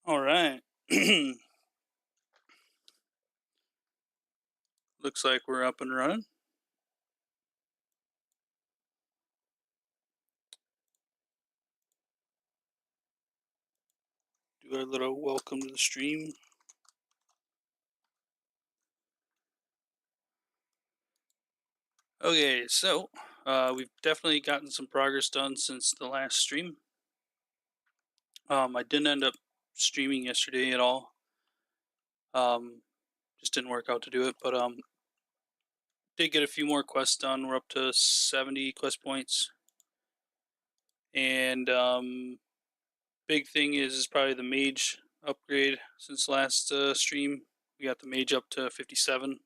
All right. Looks like we're up and running. Do our little welcome to the stream. Okay, so we've definitely gotten some progress done since the last stream. I didn't end up streaming yesterday at all. Just didn't work out to do it, but did get a few more quests done. We're up to 70 quest points, and big thing is probably the mage upgrade since last stream. We got the mage up to 57.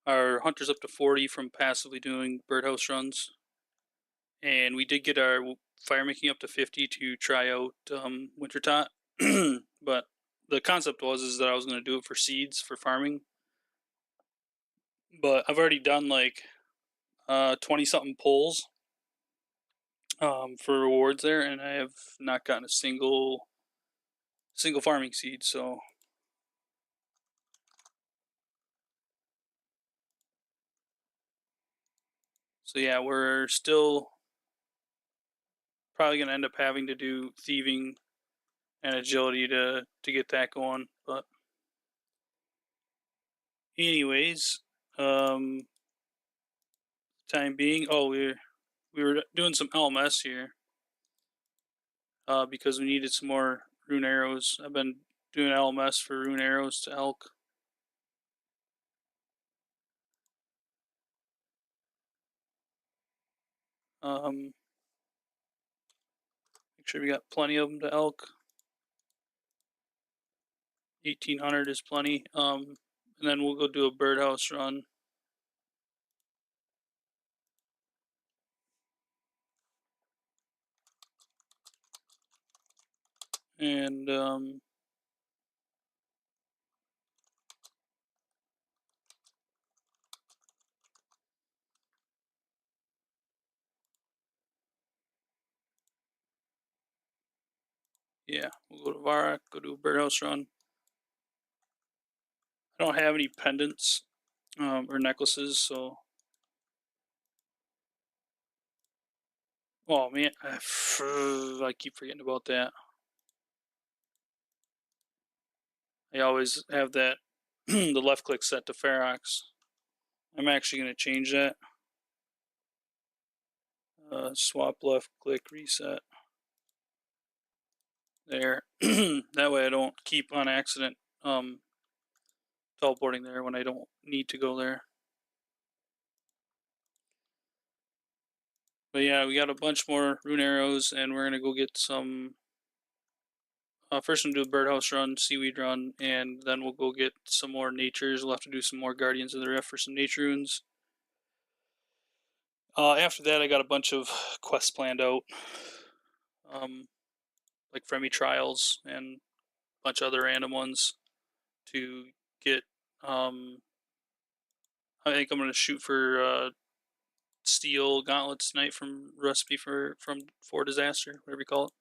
Our hunter's up to 40 from passively doing birdhouse runs, and we did get our fire making up to 50 to try out winter tot. But the concept was that I was going to do it for seeds for farming, but I've already done like 20 something pulls for rewards there, and I have not gotten a single farming seed. So yeah, we're still probably going to end up having to do thieving and agility to get that going. But anyways, time being, we were doing some LMS here because we needed some more rune arrows. I've been doing LMS for rune arrows to elk. Make sure we got plenty of them to elk. 1800 is plenty. And then we'll go do a birdhouse run. And yeah, we'll go to Varak, go do a birdhouse run. I don't have any pendants or necklaces, so. Oh man, I keep forgetting about that. I always have that the left click set to Ferox. I'm actually going to change that. Swap left click reset. There. That way I don't keep on accident teleporting there when I don't need to go there. But yeah, we got a bunch more rune arrows, and we're gonna go get some. First, we'll do a birdhouse run, seaweed run, and then we'll go get some more natures. We'll have to do some more Guardians of the Rift for some nature runes. After that, I got a bunch of quests planned out, like Fremi Trials and a bunch of other random ones to get. I think I'm gonna shoot for steel gauntlets tonight from Recipe from Disaster, whatever you call it.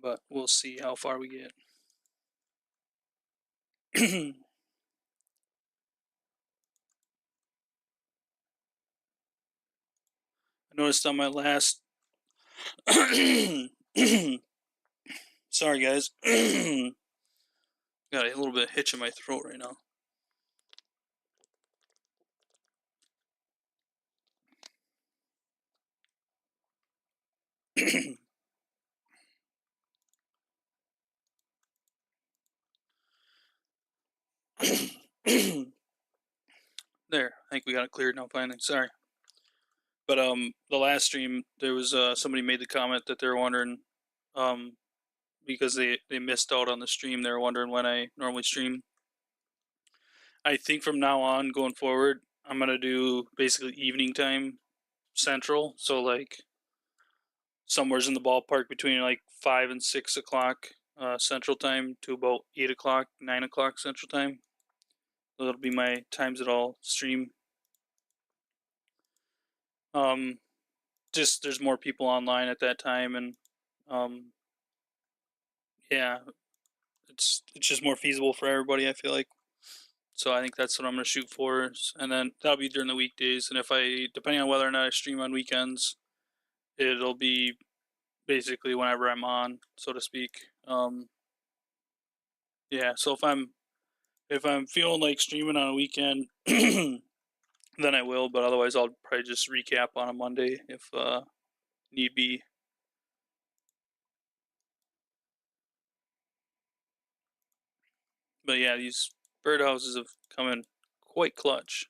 But we'll see how far we get. I noticed on my last sorry guys. Got a little bit of hitch in my throat right now. There, I think we got it cleared now finally. Sorry. But the last stream there was somebody made the comment that they're wondering because they missed out on the stream, they're wondering when I normally stream. I think from now on going forward, I'm gonna do basically evening time central, so like somewhere's in the ballpark between like 5 and 6 o'clock Central Time to about 8 o'clock, 9 o'clock Central Time. So that'll be my times that I'll stream. Just there's more people online at that time, and um, yeah, it's just more feasible for everybody, I feel like. So I think that's what I'm gonna shoot for, and then that'll be during the weekdays. And if I, depending on whether or not I stream on weekends, it'll be basically whenever I'm on, so to speak. Yeah. So if I'm feeling like streaming on a weekend, then I will. But otherwise, I'll probably just recap on a Monday if need be. But yeah, these birdhouses have come in quite clutch.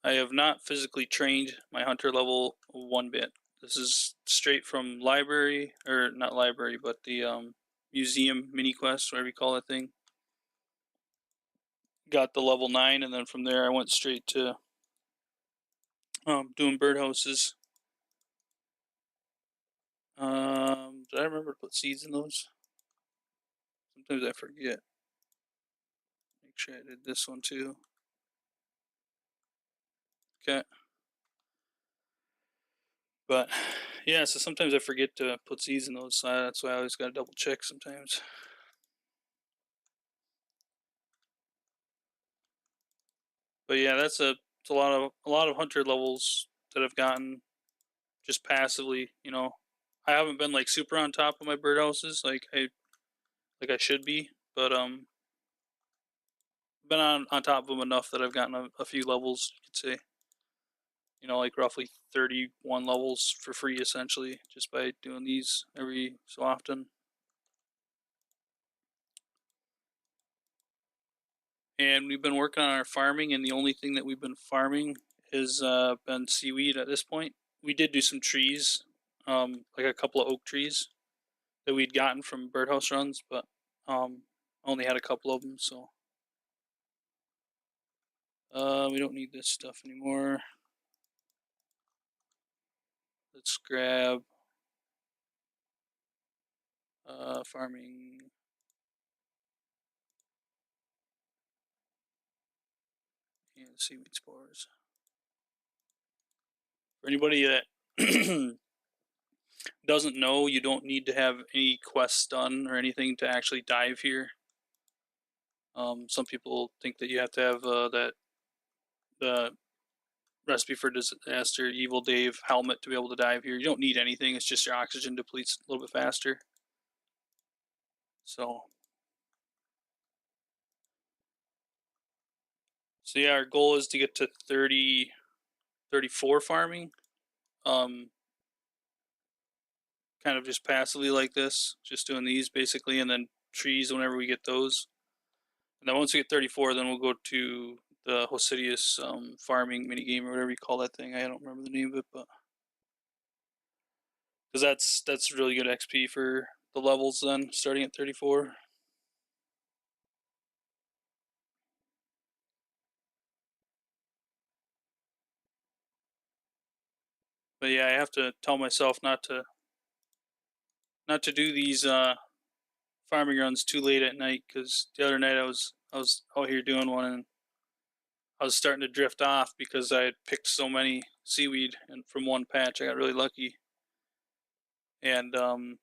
I have not physically trained my hunter level one bit. This is straight from library, or not library, but the museum mini quest, whatever you call that thing. Got the level 9, and then from there I went straight to doing birdhouses. Did I remember to put seeds in those? Sometimes I forget. Make sure I did this one too. Okay. But yeah, so sometimes I forget to put seeds in those. So that's why I always got to double check sometimes. But yeah, it's a lot of hunter levels that I've gotten just passively. I haven't been like super on top of my birdhouses like I should be, but been on top of them enough that I've gotten a few levels, you could say. Like roughly 31 levels for free essentially, just by doing these every so often. And we've been working on our farming, and the only thing that we've been farming has been seaweed at this point. We did do some trees, like a couple of oak trees that we'd gotten from birdhouse runs, but only had a couple of them, so we don't need this stuff anymore. Let's grab farming. And seaweed spores. For anybody that doesn't know, you don't need to have any quests done or anything to actually dive here. Some people think that you have to have the recipe for disaster, Evil Dave helmet to be able to dive here. You don't need anything. It's just your oxygen depletes a little bit faster. So yeah, our goal is to get to 34 farming. Kind of just passively like this, just doing these basically, and then trees whenever we get those. And then once we get 34, then we'll go to the Hosidius farming minigame or whatever you call that thing. I don't remember the name of it, but because that's really good XP for the levels then, starting at 34. But yeah, I have to tell myself not to do these farming runs too late at night, because the other night I was out here doing one, and I was starting to drift off because I had picked so many seaweed, and from one patch I got really lucky, and I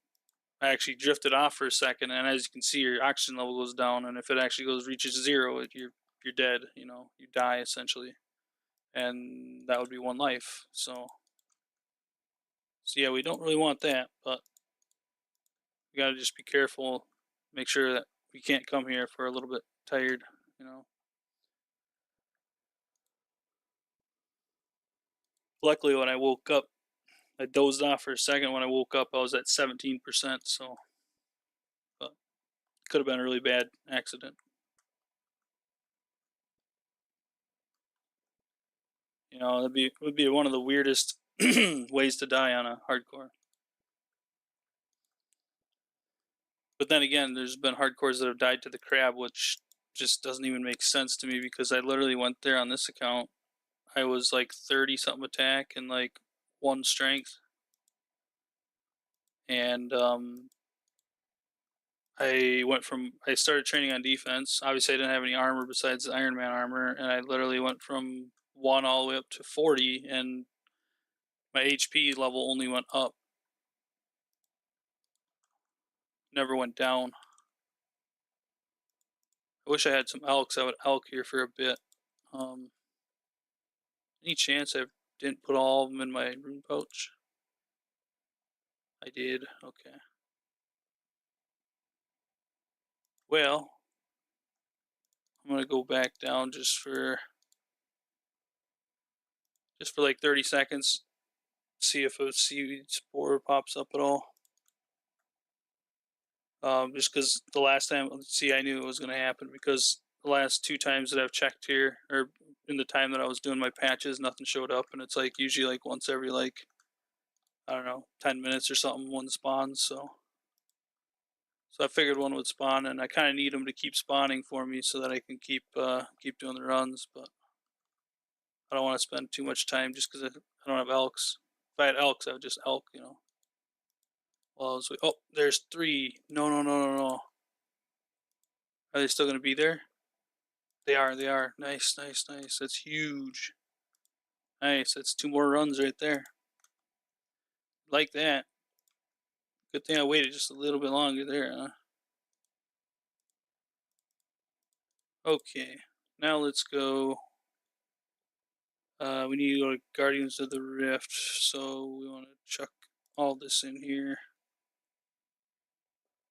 actually drifted off for a second, and as you can see, your oxygen level goes down, and if it actually reaches 0, you're dead. You die essentially, and that would be one life. So yeah, we don't really want that, but we got to just be careful, make sure that we can't come here if we're a little bit tired. Luckily, when I woke up, I dozed off for a second. When I woke up, I was at 17%. So, but could have been a really bad accident. It would be one of the weirdest ways to die on a hardcore. But then again, there's been hardcores that have died to the crab, which just doesn't even make sense to me, because I literally went there on this account. I was like 30 something attack and like 1 strength, and I started training on defense. Obviously, I didn't have any armor besides the Iron Man armor, and I literally went from 1 all the way up to 40, and my HP level only went up, never went down. I wish I had some elks. I would elk here for a bit. Um, any chance I didn't put all of them in my rune pouch? I did. Okay. Well, I'm gonna go back down just for like 30 seconds. See if a seaweed spore pops up at all. Just because the last time, see, I knew it was going to happen because the last 2 times that I've checked here, or in the time that I was doing my patches, nothing showed up, and it's like usually like once every like, I don't know, 10 minutes or something, one spawns. So I figured one would spawn, and I kind of need them to keep spawning for me so that I can keep doing the runs. But I don't want to spend too much time just because I don't have elks. If I had elks, I would just elk, you know. Well, oh, there's 3. No, no, no, no, no. Are they still going to be there? They are, they are. Nice, nice, nice. That's huge. Nice, that's 2 more runs right there. Like that. Good thing I waited just a little bit longer there, huh? Okay, now let's go. We need to go to Guardians of the Rift, so we want to chuck all this in here.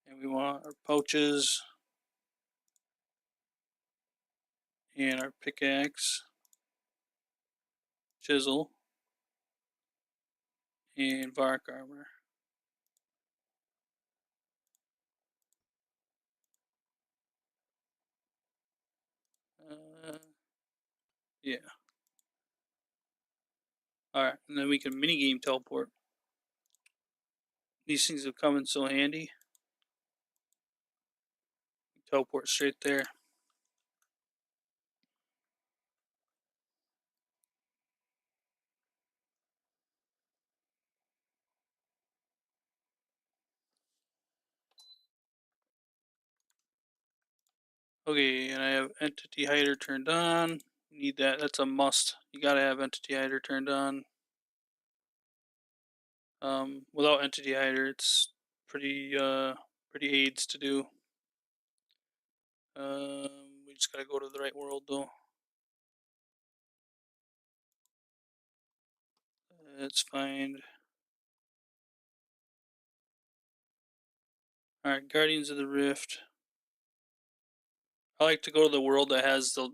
And we want our pouches. And our pickaxe. Chisel. And Vark armor. Yeah. Alright, and then we can minigame teleport. These things have come in so handy. Teleport straight there. Okay, and I have entity hider turned on. Need that. That's a must. You gotta have entity hider turned on. Without entity hider, it's pretty aids to do. We just gotta go to the right world though. Let's find. All right, Guardians of the Rift. I like to go to the world that has the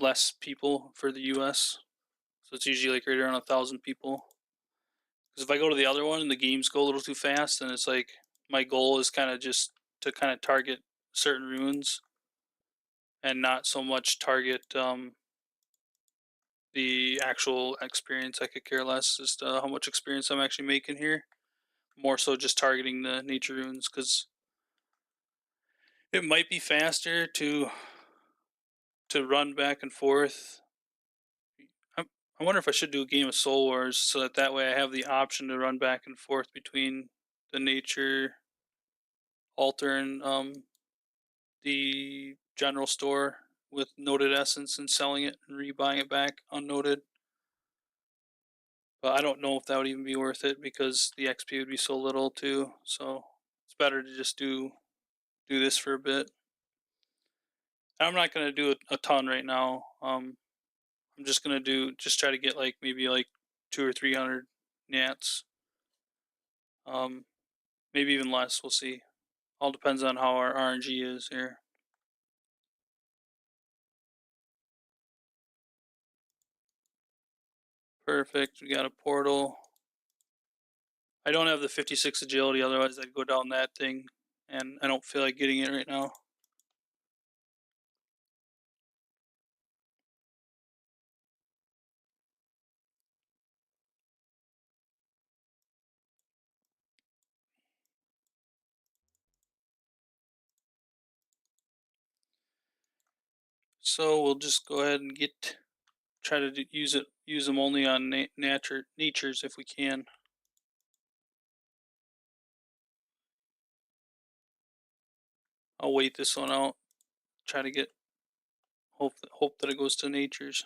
less people for the U.S. So it's usually like right around 1,000 people. Because if I go to the other one and the games go a little too fast, then it's like my goal is kind of just to kind of target certain runes and not so much target the actual experience. I could care less as to how much experience I'm actually making here. More so just targeting the nature runes because it might be faster to run back and forth. I wonder if I should do a game of Soul Wars so that way I have the option to run back and forth between the nature altar and the general store with noted essence and selling it and rebuying it back unnoted. But I don't know if that would even be worth it because the XP would be so little too. So it's better to just do this for a bit. I'm not gonna do a ton right now. I'm just gonna try to get like maybe like 200 or 300 nats. Maybe even less. We'll see. All depends on how our RNG is here. Perfect. We got a portal. I don't have the 56 agility, otherwise I'd go down that thing, and I don't feel like getting it right now. So we'll just go ahead and try to use them only on natures if we can. I'll wait this one out. Try to get hope that it goes to natures.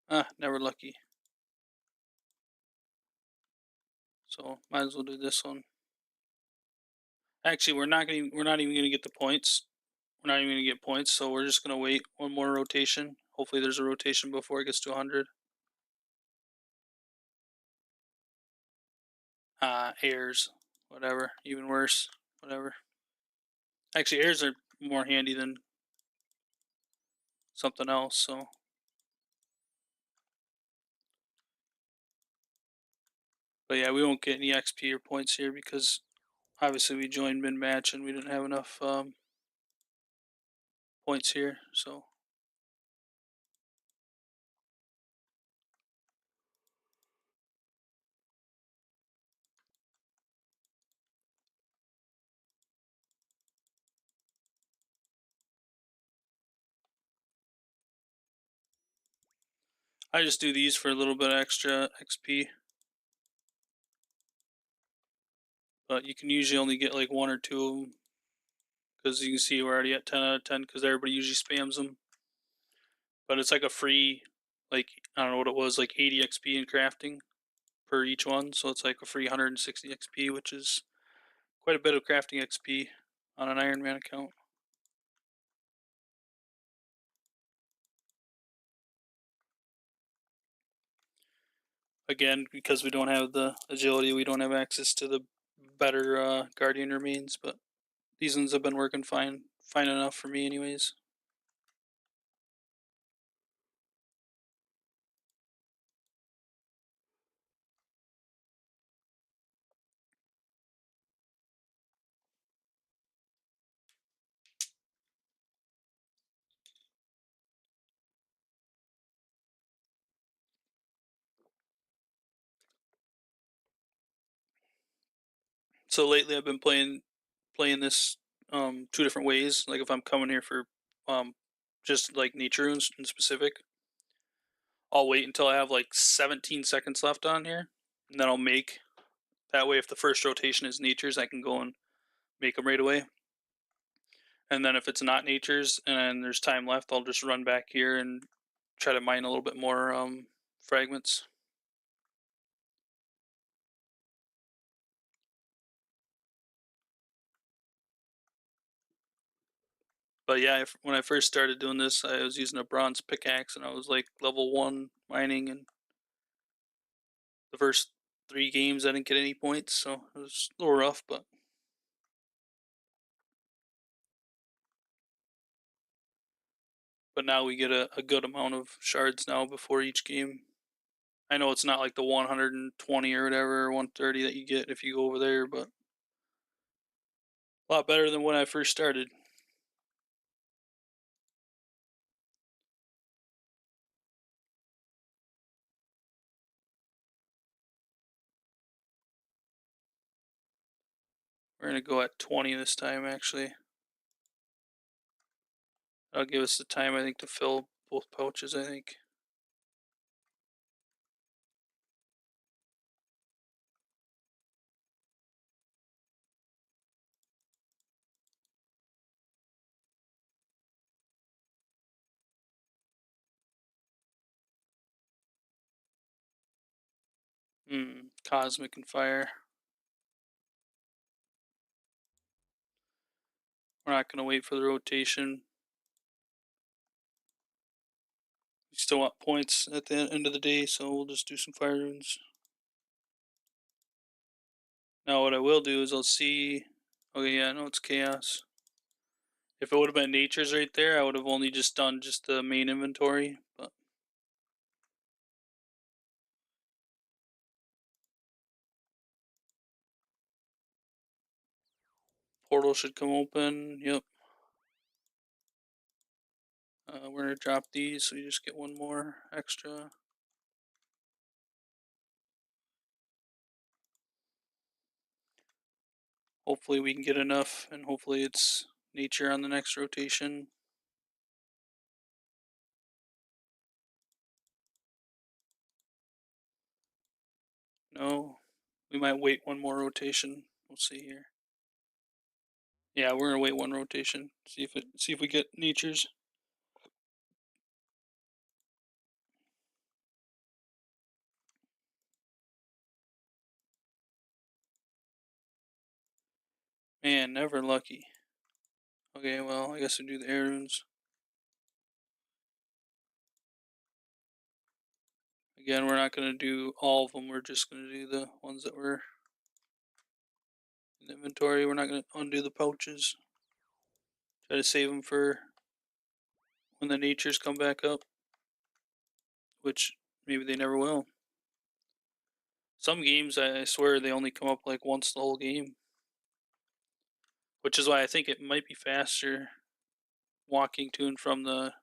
Ah, never lucky. So might as well do this one. Actually, we're not even gonna get the points. We're not even gonna get points, so we're just gonna wait one more rotation. Hopefully, there's a rotation before it gets to 100. Airs, whatever. Even worse, whatever. Actually, airs are more handy than something else. So, but yeah, we won't get any XP or points here because obviously we joined mid match and we didn't have enough points here. So I just do these for a little bit extra XP. But you can usually only get like one or two of them because you can see we're already at 10 out of 10 because everybody usually spams them. But it's like a free, like, I don't know what it was, like 80 XP in crafting per each one. So it's like a free 160 XP, which is quite a bit of crafting XP on an Iron Man account. Again, because we don't have the agility, we don't have access to the better Guardian remains, but these ones have been working fine enough for me anyways. So lately I've been playing this two different ways. Like if I'm coming here for um just like nature runes in specific, I'll wait until I have like 17 seconds left on here, and then I'll make. That way, if the first rotation is natures, I can go and make them right away. And then if it's not natures and there's time left, I'll just run back here and try to mine a little bit more fragments. But yeah, when I first started doing this, I was using a bronze pickaxe and I was like level 1 mining, and the first 3 games I didn't get any points, so it was a little rough, but now we get a good amount of shards now before each game. I know it's not like the 120 or whatever, or 130 that you get if you go over there, but a lot better than when I first started. We're going to go at 20 this time, actually. That'll give us the time, I think, to fill both pouches, I think. Cosmic and fire. We're not going to wait for the rotation. We still want points at the end of the day, so we'll just do some fire runes. Now what I will do is I'll see. Okay, yeah, no, it's chaos. If it would have been natures right there, I would have only just done just the main inventory, but portal should come open. Yep. We're gonna drop these, so you just get one more extra. Hopefully we can get enough, and hopefully it's nature on the next rotation. We might wait one more rotation. We'll see here. Yeah, we're gonna wait one rotation. See if we get natures. Man, never lucky. Okay, well, I guess we do the air runes. Again, we're not gonna do all of them. We're just gonna do the ones that were in the inventory. We're not gonna undo the pouches. Try to save them for when the natures come back up, which maybe they never will. Some games, I swear, they only come up like once the whole game, which is why I think it might be faster walking to and from the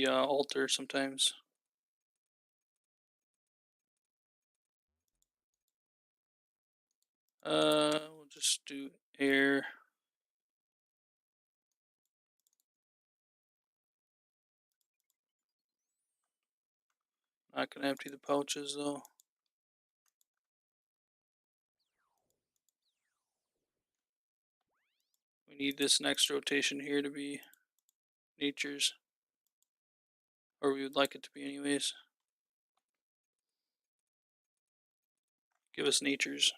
altar sometimes. We'll just do air. Not gonna empty the pouches though. We need this next rotation here to be nature's, or we would like it to be anyways. Give us nature's.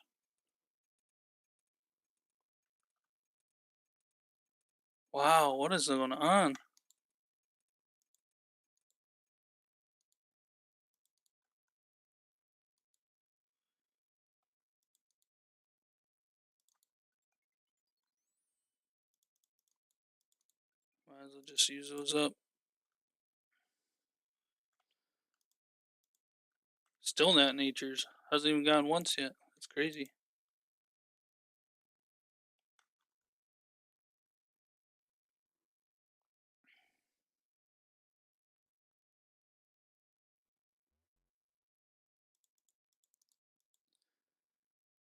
Wow, what is going on? Might as well just use those up. Still not nature's. Hasn't even gone once yet. That's crazy.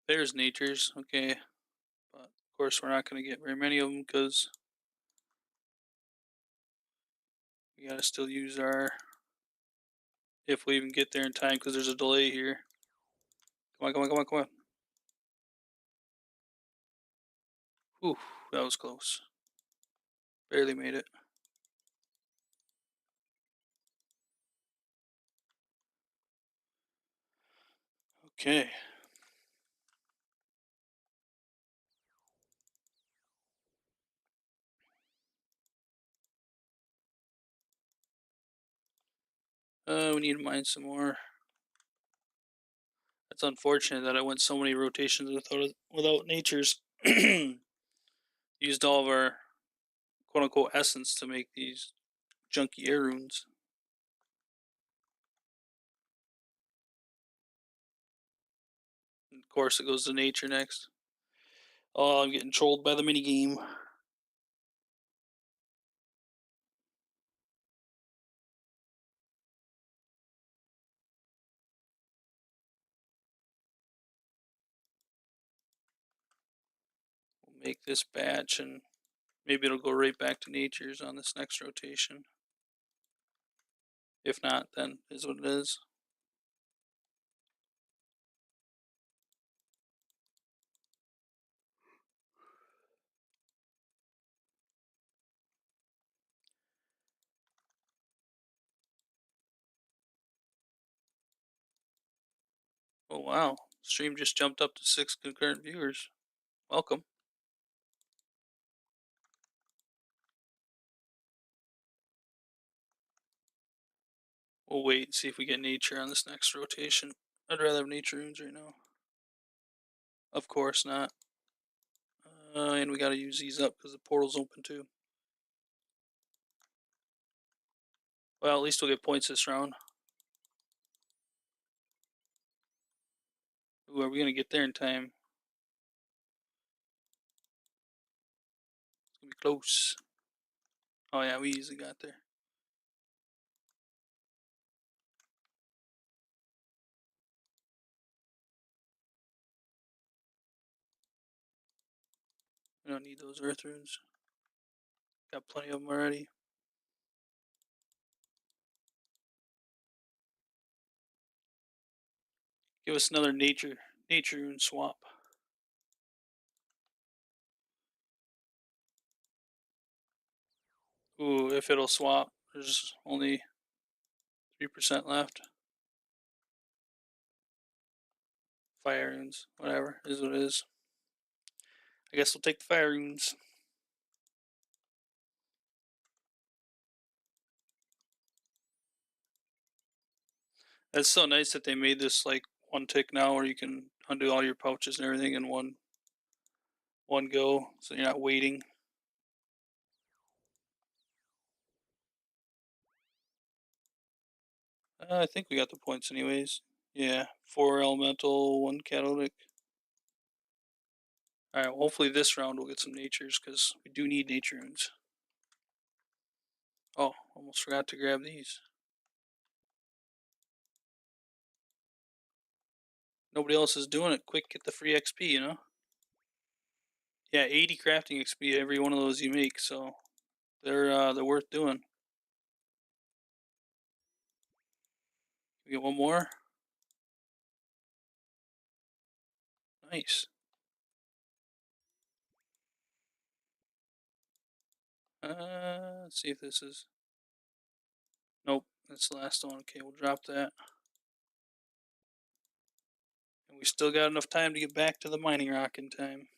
There's nature's. Okay. But of course, we're not going to get very many of them because we got to still use our. If we even get there in time, because there's a delay here. Come on, come on, come on, come on. Whew, that was close. Barely made it. Okay. We need to mine some more. It's unfortunate that I went so many rotations without nature's. Used all of our quote unquote essence to make these junky air runes. And of course, it goes to nature next. Oh, I'm getting trolled by the mini game. We'll make this batch and maybe it'll go right back to nature's on this next rotation. If not, then is what it is. Oh wow, stream just jumped up to 6 concurrent viewers. Welcome. We'll wait and see if we get nature on this next rotation. I'd rather have nature runes right now. Of course not. And we gotta use these up because the portal's open too. Well, at least we'll get points this round. Ooh, are we gonna get there in time? It's gonna be close. Oh yeah, we easily got there. We don't need those earth runes. Got plenty of them already. Give us another nature. nature rune swap. Ooh, if it'll swap, there's only 3% left. Fire runes, whatever, is what it is. I guess we'll take the fire runes. It's so nice that they made this like one tick now, where you can undo all your pouches and everything in one go, so you're not waiting. I think we got the points anyways. Yeah, 4 elemental, 1 catalytic. All right, well, hopefully this round we'll get some natures, because we do need nature runes. Oh, almost forgot to grab these. Nobody else is doing it. Quick, get the free XP, you know? Yeah, 80 crafting XP every one of those you make, so they're worth doing. We get one more. Nice. Let's see if this is. Nope, that's the last one. Okay, we'll drop that. And we still got enough time to get back to the mining rock in time.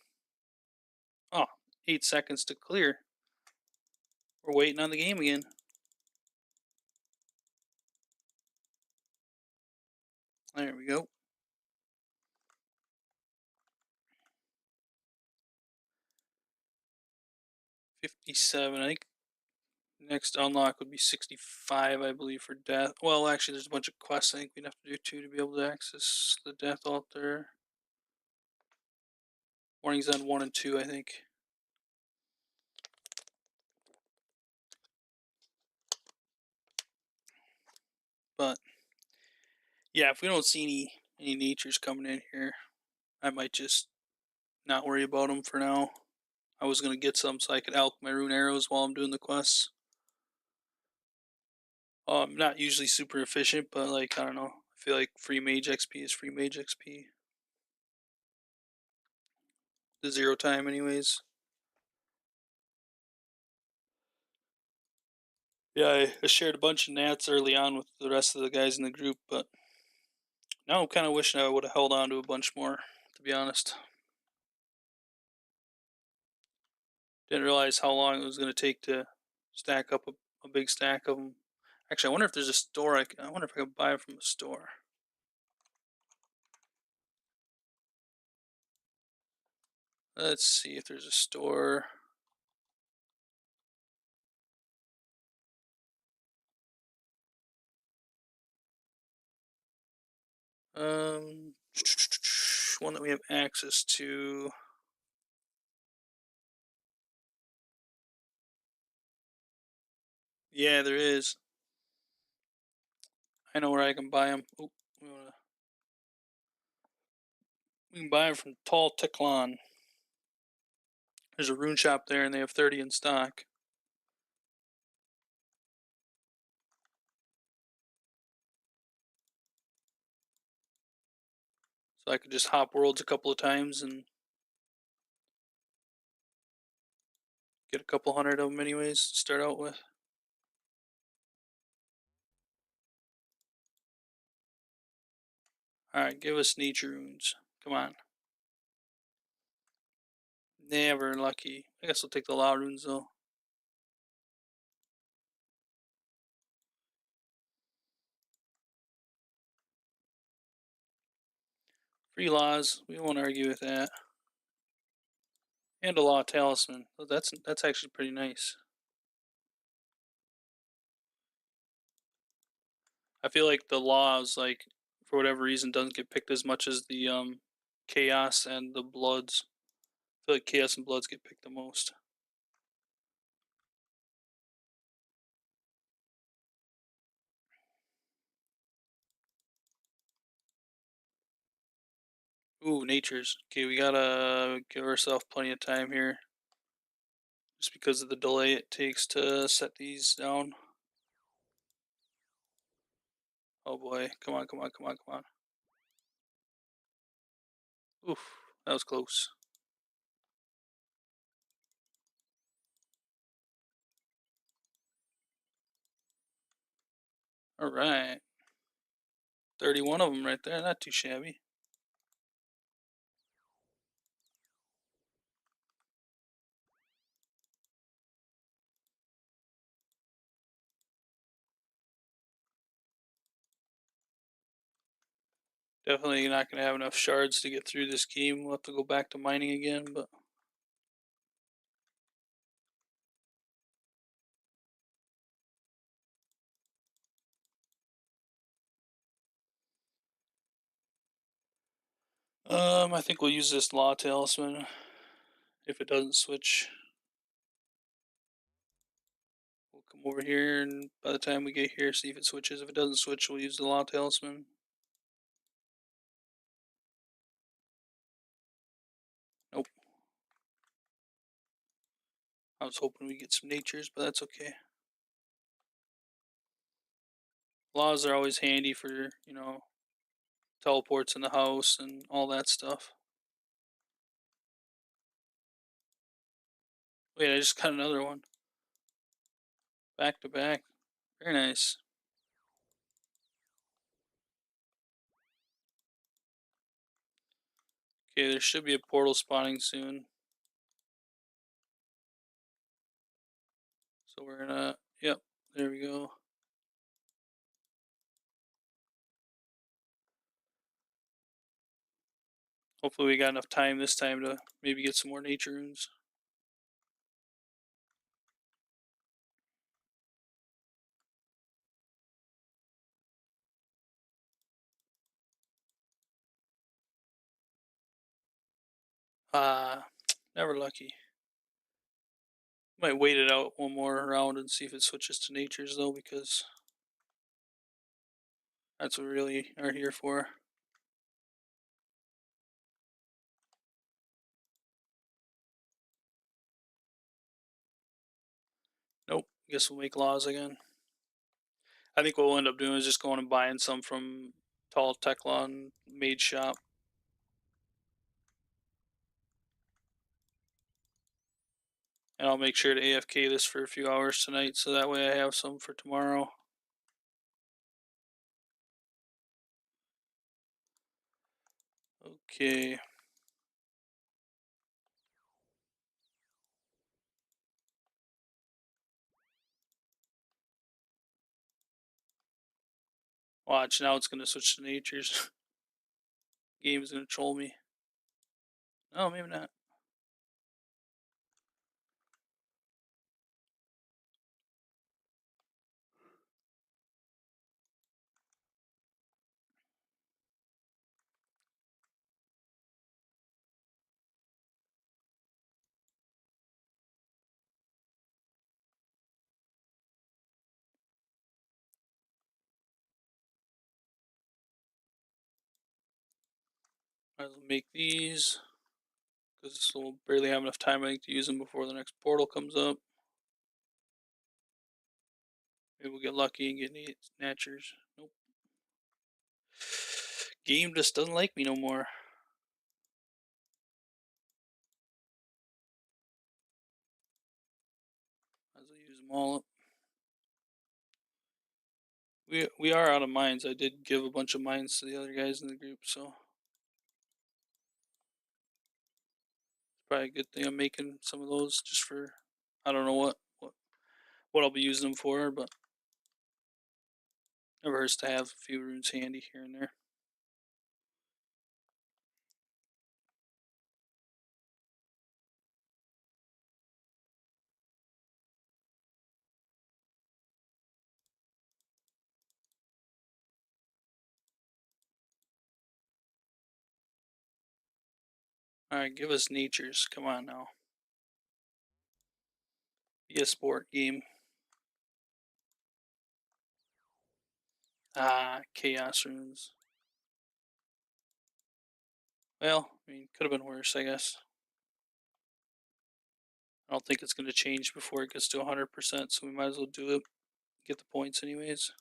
Oh, 8 seconds to clear. We're waiting on the game again. There we go. 57. I think next unlock would be 65, I believe, for death. Well, actually, there's a bunch of quests I think we'd have to do too to be able to access the death altar. Warnings on 1 and 2, I think. But yeah, if we don't see any natures coming in here, I might just not worry about them for now. I was gonna get some so I could alch my rune arrows while I'm doing the quests. Not usually super efficient, but like I don't know. I feel like free mage XP is free mage XP. The 0 time, anyways. Yeah, I shared a bunch of nats early on with the rest of the guys in the group, but now I'm kind of wishing I would have held on to a bunch more, to be honest. Didn't realize how long it was going to take to stack up a big stack of them. Actually, I wonder if there's a store. I wonder if I could buy it from a store. Let's see if there's a store. Um, one that we have access to. Yeah, there is. I know where I can buy them. Oh, we can buy them from Tall Tiklon. There's a rune shop there, and they have 30 in stock. So I could just hop worlds a couple of times and get a couple hundred of them anyways to start out with. Alright, give us nature runes. Come on. Never lucky. I guess I'll take the law runes though. Free laws. We won't argue with that. And a law talisman. Oh, that's actually pretty nice. I feel like the laws, like, for whatever reason, doesn't get picked as much as the chaos and the bloods. I feel like chaos and bloods get picked the most. Ooh, natures. Okay, we gotta give ourselves plenty of time here, just because of the delay it takes to set these down. Oh boy, come on, come on, come on, come on. Oof, that was close. All right. 31 of them right there. Not too shabby. Definitely not going to have enough shards to get through this game. We'll have to go back to mining again, but I think we'll use this law talisman if it doesn't switch. We'll come over here, and by the time we get here, see if it switches. If it doesn't switch, we'll use the law talisman. Nope. I was hoping we get some natures, but that's okay. Laws are always handy for, teleports in the house and all that stuff. Wait, I just got another one. Back to back. Very nice. Okay, there should be a portal spawning soon. So we're gonna, yep, there we go. Hopefully we got enough time this time to maybe get some more nature runes. Never lucky. Might wait it out one more round and see if it switches to natures though, because that's what we really are here for. Nope, guess we'll make laws again. I think what we'll end up doing is just going and buying some from Tall Teclon Mage Shop. And I'll make sure to AFK this for a few hours tonight, so that way I have some for tomorrow. Okay. Watch, now it's going to switch to natures. Game is going to troll me. Oh, maybe not. Might as well make these, because we'll barely have enough time, I think, to use them before the next portal comes up. Maybe we'll get lucky and get natures. Nope. Game just doesn't like me no more. Might as well use them all up. We are out of mines. I did give a bunch of mines to the other guys in the group, so it's probably a good thing I'm making some of those just for, I don't know what I'll be using them for, but never hurts to have a few runes handy here and there. Alright, give us natures. Come on now. Be a sport game. Chaos runes. Well, I mean, could have been worse, I guess. I don't think it's going to change before it gets to 100%, so we might as well do it. Get the points anyways.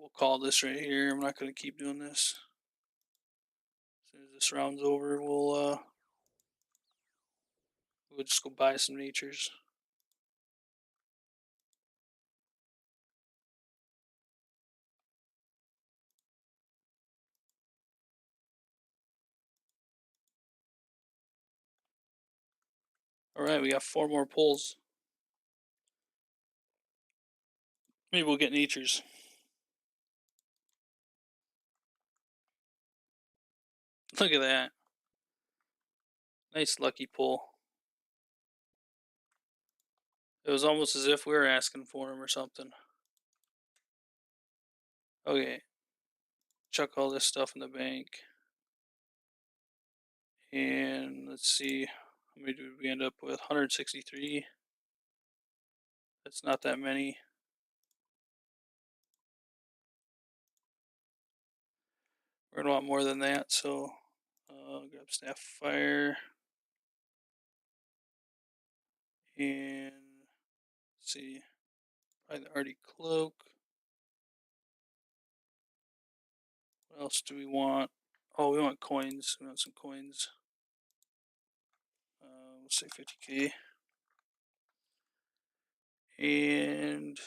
we'll call this right here. I'm not going to keep doing this. As soon as this round's over, we'll just go buy some natures. All right, we got 4 more pulls. Maybe we'll get natures. Look at that. Nice lucky pull. It was almost as if we were asking for him or something. Okay. Chuck all this stuff in the bank. And let's see. How many did we end up with? 163. That's not that many. We're gonna want more than that, so grab staff fire. And let's see. Probably the Artie cloak. What else do we want? Oh, we want coins. We want some coins. We'll say 50k. And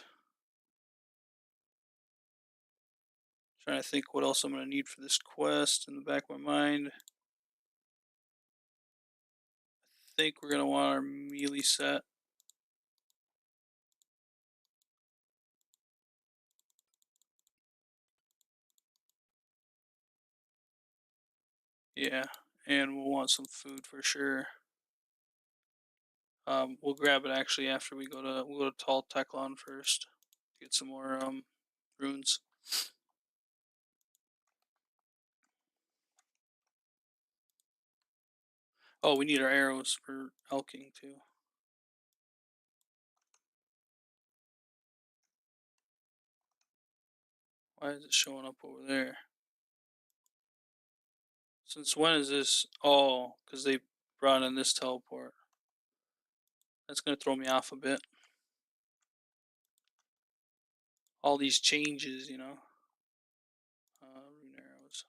trying to think what else I'm going to need for this quest in the back of my mind. I think we're going to want our melee set. Yeah, and we'll want some food for sure. We'll grab it actually after we'll go to Tall Teklon first. Get some more runes. Oh, we need our arrows for elking too. Why is it showing up over there? Since when is this? Oh, because they brought in this teleport. That's going to throw me off a bit. All these changes, you know. Rune arrows.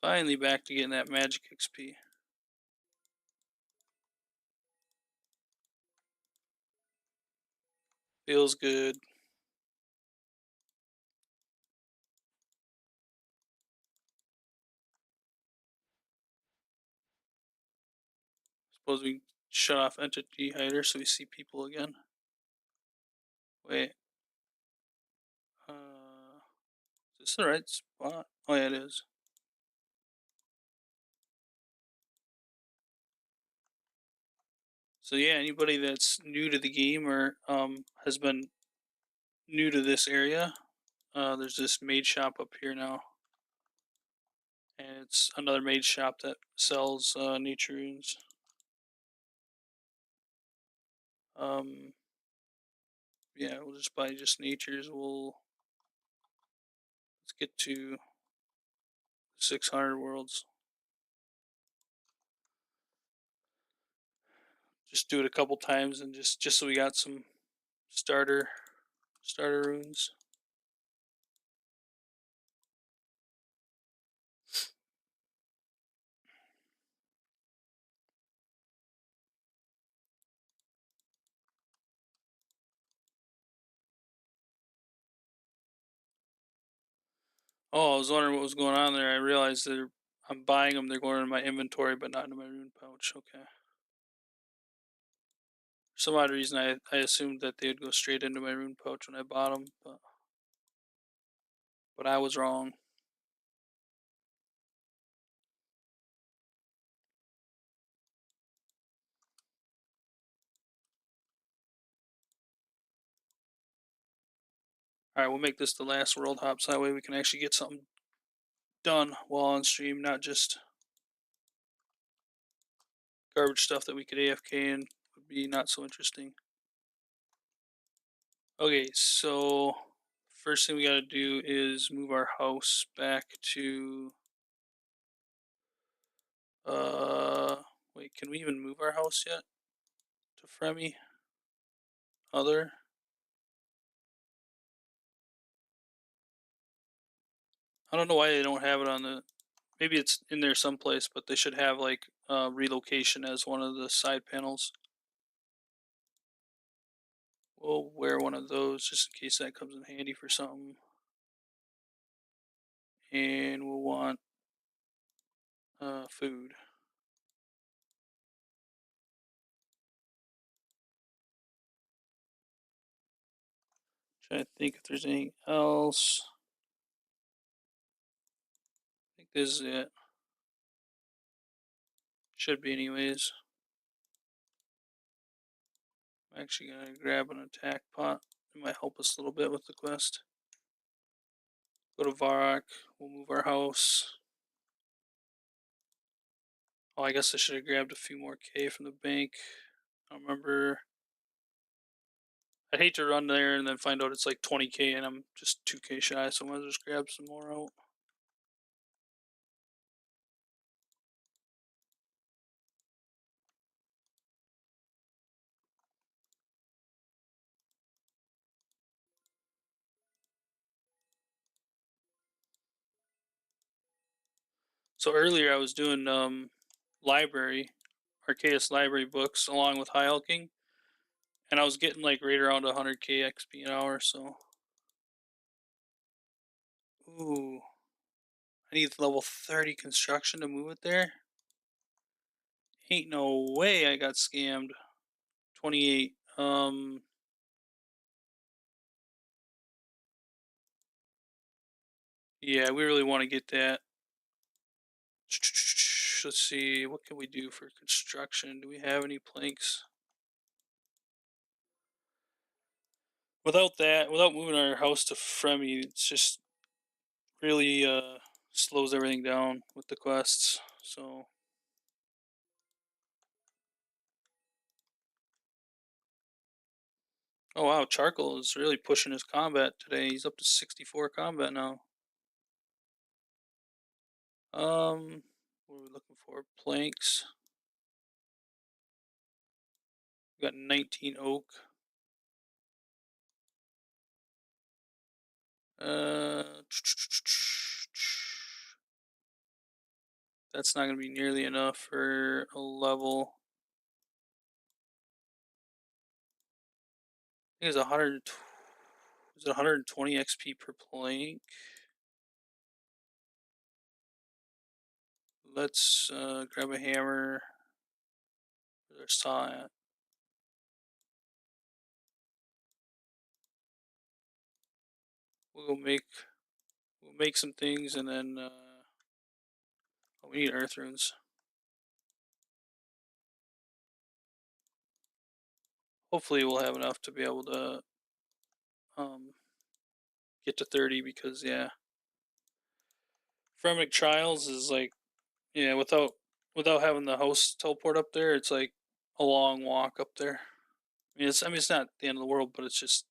Finally back to getting that magic XP. Feels good. Suppose we shut off entity hider so we see people again. Wait. Is this the right spot? Oh yeah, it is. So yeah, anybody that's new to the game or has been new to this area, there's this maid shop up here now. And it's another maid shop that sells nature runes. Yeah, we'll just buy just natures. Let's get to 600 worlds. Just do it a couple times and just so we got some starter runes. Oh, I was wondering what was going on there. I realized that I'm buying them. They're going in my inventory, but not in my rune pouch. Okay. For some odd reason, I assumed that they would go straight into my rune pouch when I bought them, but I was wrong. All right, we'll make this the last world hop, so that way we can actually get something done while on stream, not just garbage stuff that we could AFK and would be not so interesting. Okay, so first thing we gotta do is move our house back to wait, can we even move our house yet to Fremy? Other? I don't know why they don't have it on the. Maybe it's in there someplace, but they should have like relocation as one of the side panels. We'll wear one of those just in case that comes in handy for something. And we'll want food. Trying to think if there's anything else. I think this is it. Should be anyways. I'm actually gonna grab an attack pot. It might help us a little bit with the quest. Go to Varrock. We'll move our house. Oh, I guess I should have grabbed a few more K from the bank. I don't remember. I'd hate to run there and then find out it's like 20K and I'm just 2K shy, so I might just grab some more out. So earlier I was doing library, Arceus library books along with high alking, and I was getting like right around 100K XP an hour. So, ooh, I need level 30 construction to move it there. Ain't no way I got scammed. 28. Yeah, we really want to get that. Let's see, what can we do for construction? Do we have any planks? Without that, without moving our house to Fremy, it's just really slows everything down with the quests. So, oh wow, Charcoal is really pushing his combat today. He's up to 64 combat now. What are we looking for? Planks. We got 19 oak. That's not going to be nearly enough for a level. I think it's 100. Is it 120 XP per plank? Let's grab a hammer. There's saw at. We'll make some things and then oh, we need earth runes. Hopefully we'll have enough to be able to get to 30 because yeah, Fremic Trials is like yeah without having the host teleport up there, it's like a long walk up there. I mean it's not the end of the world, but it's just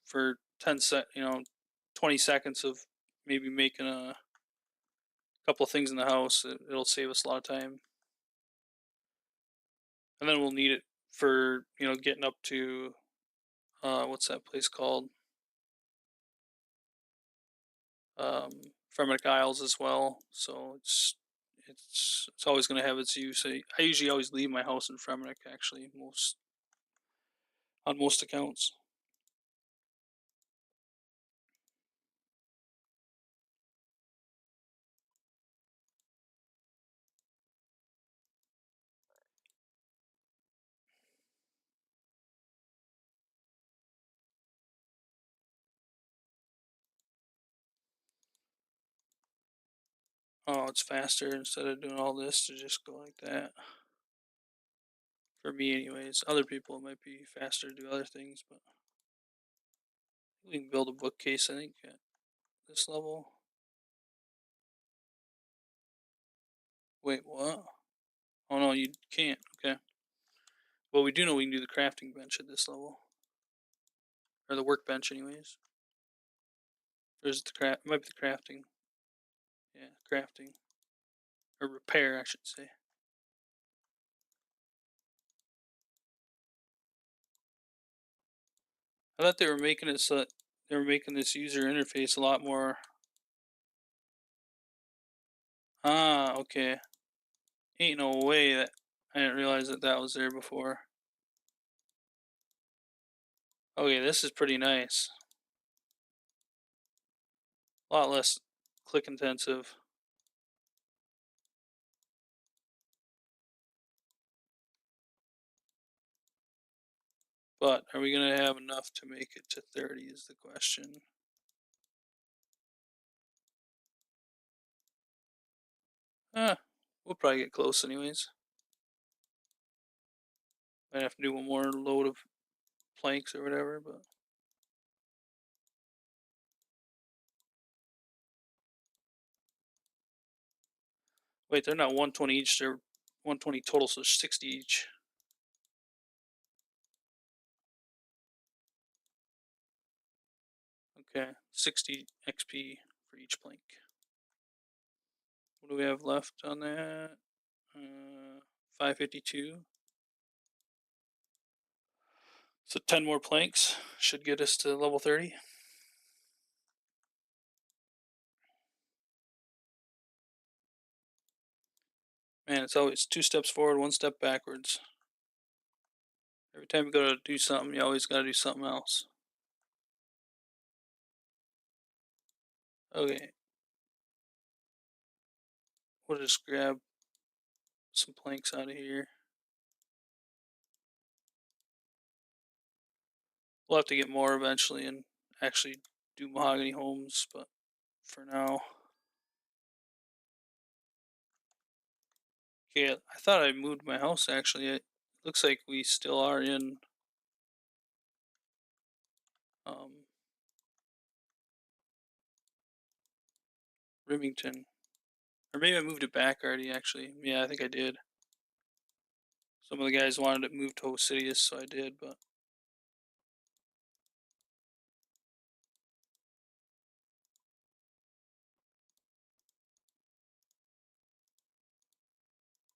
for 20 seconds of maybe making a couple of things in the house, it'll save us a lot of time, and then we'll need it for getting up to what's that place called? Um, Fremic Isles as well. So it's always going to have its use. I usually always leave my house in Fremic actually on most accounts. Oh, it's faster instead of doing all this to just go like that. For me, anyways. Other people it might be faster to do other things, but we can build a bookcase. I think at this level. Wait, what? Oh no, you can't. Okay. Well, we do know we can do the crafting bench at this level, or the workbench, anyways. There's the craft. Might be the crafting. Yeah, crafting or repair, I should say. I thought they were making it so they were making this user interface a lot more. Ah, okay. Ain't no way that I didn't realize that that was there before. Okay, this is pretty nice. A lot less click intensive. But are we going to have enough to make it to 30 is the question. We'll probably get close anyways. Might have to do one more load of planks or whatever, but wait, they're not 120 each, they're 120 total, so 60 each. Okay, 60 XP for each plank. What do we have left on that? 552. So 10 more planks should get us to level 30. Man, it's always 2 steps forward, 1 step backwards. Every time you go to do something, you always got to do something else. Okay. We'll just grab some planks out of here. We'll have to get more eventually and actually do mahogany homes, but for now. Okay, I thought I moved my house actually. It looks like we still are in Remington. Or maybe I moved it back already actually. Yeah, I think I did. Some of the guys wanted it moved to Osidious, so I did, but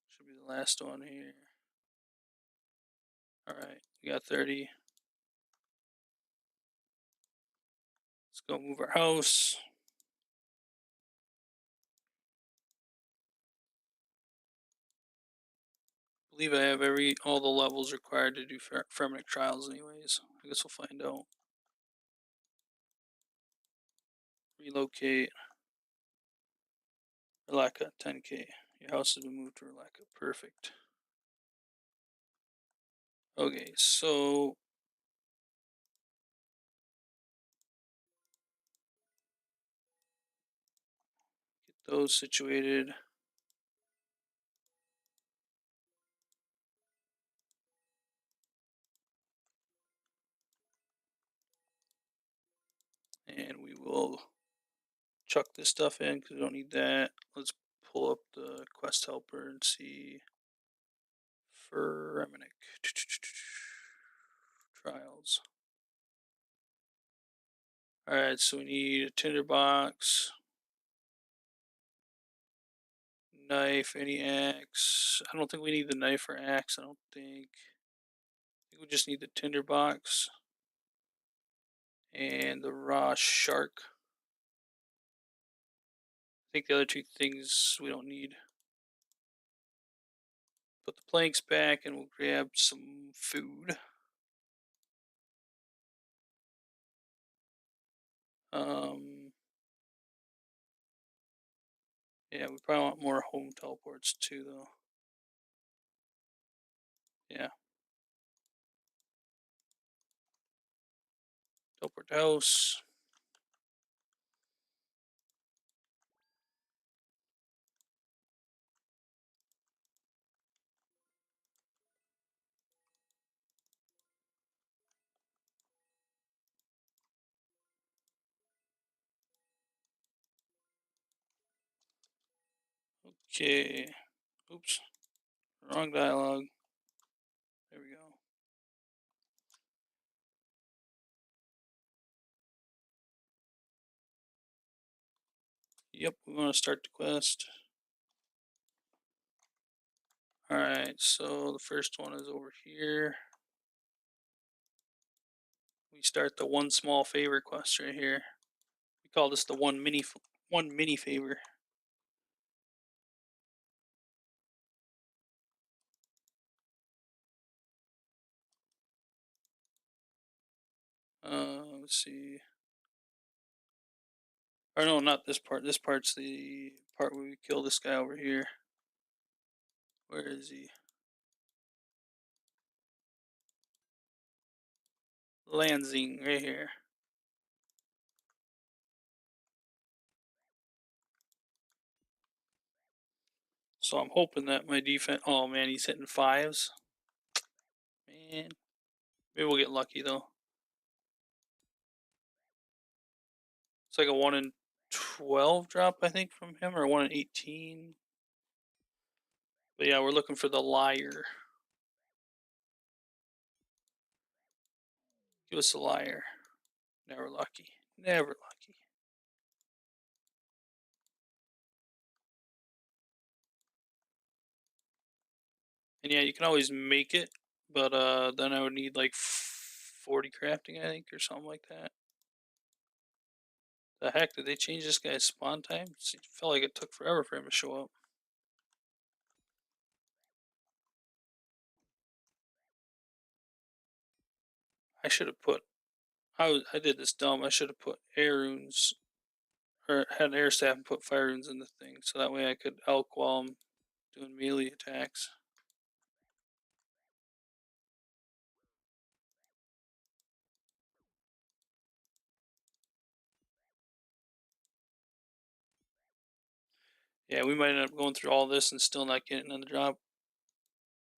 should be the last one here. Alright, we got 30. Let's go move our house. I believe I have all the levels required to do Fremennik trials anyways. I guess we'll find out. Relocate. Relaka, 10k. Your house has been moved to Relaka. Perfect. Okay, so get those situated. And we will chuck this stuff in because we don't need that. Let's pull up the quest helper and see Fremennik trials. Alright, so we need a tinderbox, knife, any axe. I don't think we need the knife or axe, I don't think. I think we just need the tinderbox and the raw shark. I think the other two things we don't need. Put the planks back and we'll grab some food. Yeah, we probably want more home teleports too, though. Yeah. Teleport to house. Okay. Oops. Wrong dialogue. There we go. Yep, we want to start the quest. Alright, so the first one is over here. we start the one small favor quest right here. We call this the one mini favor. Let's see. Or no, not this part. This part's the part where we kill this guy over here. Where is he? Lansing, right here. So I'm hoping that my defense. Oh man, he's hitting fives. Man, maybe we'll get lucky though. It's like a 1 in 12 drop, I think, from him, or 1 in 18. But yeah, we're looking for the liar. Give us a liar. Never lucky. Never lucky. And yeah, you can always make it, but then I would need like 40 crafting, I think, or something like that. The heck, did they change this guy's spawn time? It felt like it took forever for him to show up. I should have put. I did this dumb. I should have put air runes, or had air staff and put fire runes in the thing, so that way I could elk while I'm doing melee attacks. Yeah, we might end up going through all this and still not getting another drop.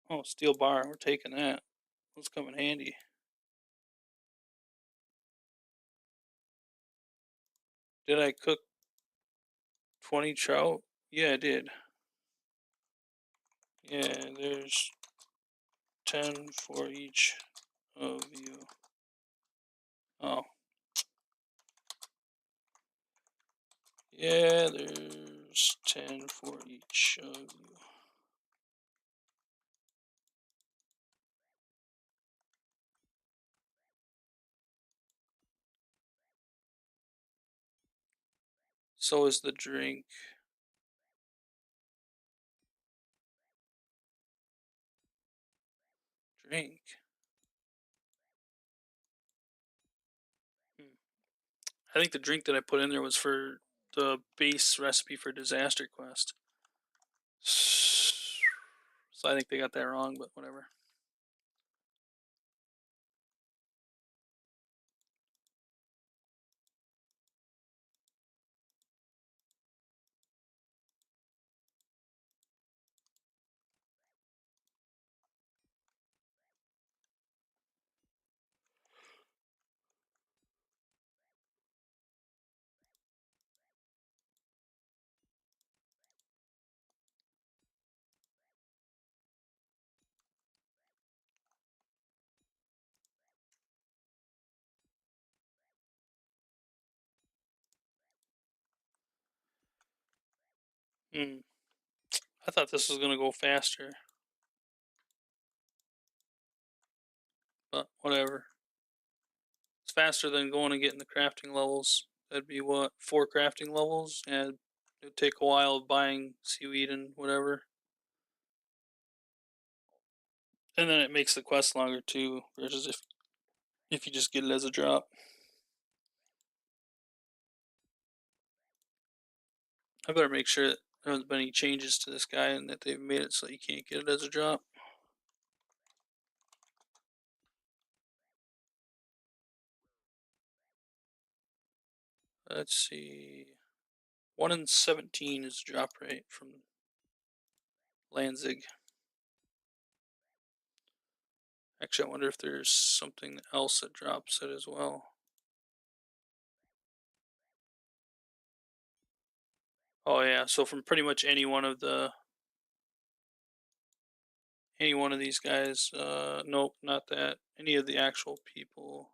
Oh, steel bar. We're taking that. Those come in handy. Did I cook 20 trout? Yeah, I did. Yeah, there's 10 for each of you. Oh. Yeah, there's 10 for each of you. So is the drink. Drink. I think the drink that I put in there was for the base recipe for Disaster Quest. So I think they got that wrong, but whatever. I thought this was going to go faster, but whatever. It's faster than going and getting the crafting levels. That'd be what, 4 crafting levels? And it'd take a while buying seaweed and whatever. And then it makes the quest longer too, versus if you just get it as a drop. I better make sure that there hasn't been any changes to this guy and that they've made it so you can't get it as a drop. Let's see. 1 in 17 is the drop rate from Lanzig. Actually, I wonder if there's something else that drops it as well. Oh yeah, so from pretty much any one of these guys, nope, not that. Any of the actual people.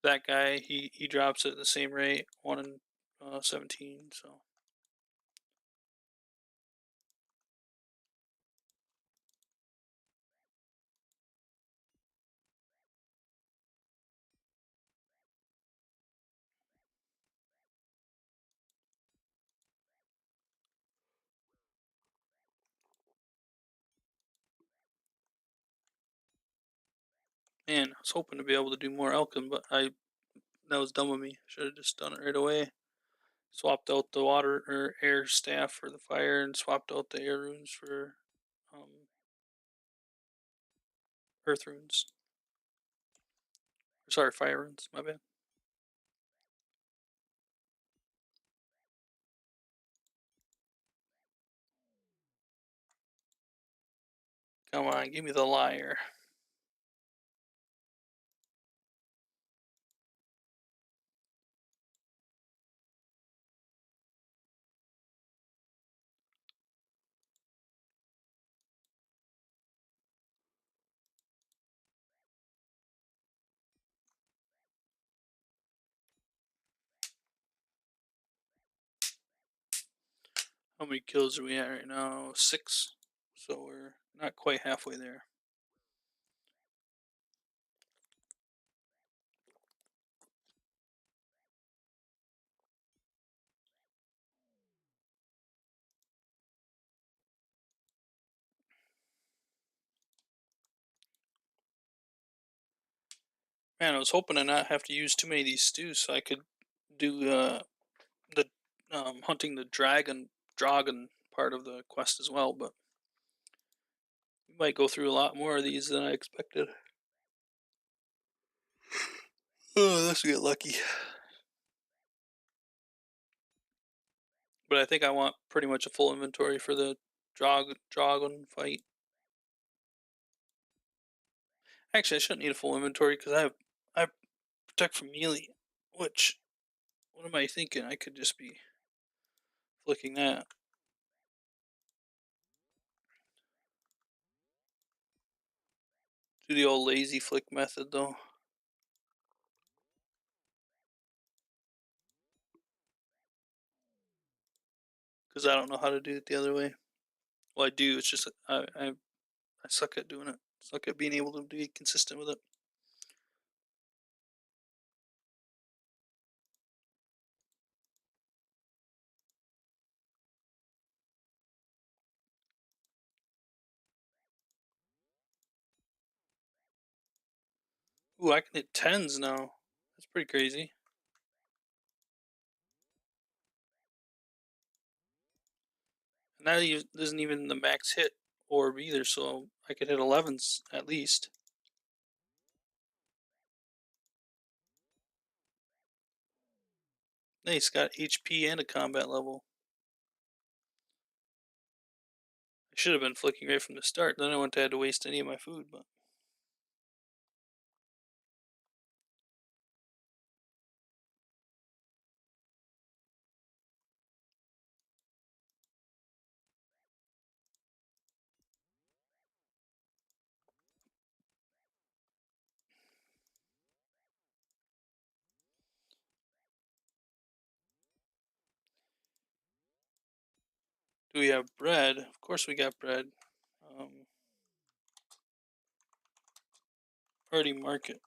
That guy, he drops it at the same rate, 1 in 17, so. Man, I was hoping to be able to do more Elkin, but that was dumb of me. Should have just done it right away. Swapped out the water or air staff for the fire, and swapped out the air runes for um, earth runes. Sorry, fire runes. My bad. Come on, give me the liar. How many kills are we at right now? 6. So we're not quite halfway there. Man, I was hoping to not have to use too many of these stews so I could do the hunting the dragon part of the quest as well, but we might go through a lot more of these than I expected. Oh, let's get lucky. But I think I want pretty much a full inventory for the dragon fight. Actually, I shouldn't need a full inventory because I protect from melee, which what am I thinking? I could just be flicking that. Do the old lazy flick method though, because I don't know how to do it the other way. Well, I do. It's just I suck at doing it. Suck at being able to be consistent with it. Ooh, I can hit 10s now. That's pretty crazy. And that isn't even the max hit orb either, so I could hit 11s at least. Nice, got HP and a combat level. I should have been flicking right from the start. Then I wouldn't have had to waste any of my food, but do we have bread? Of course we got bread. Already market.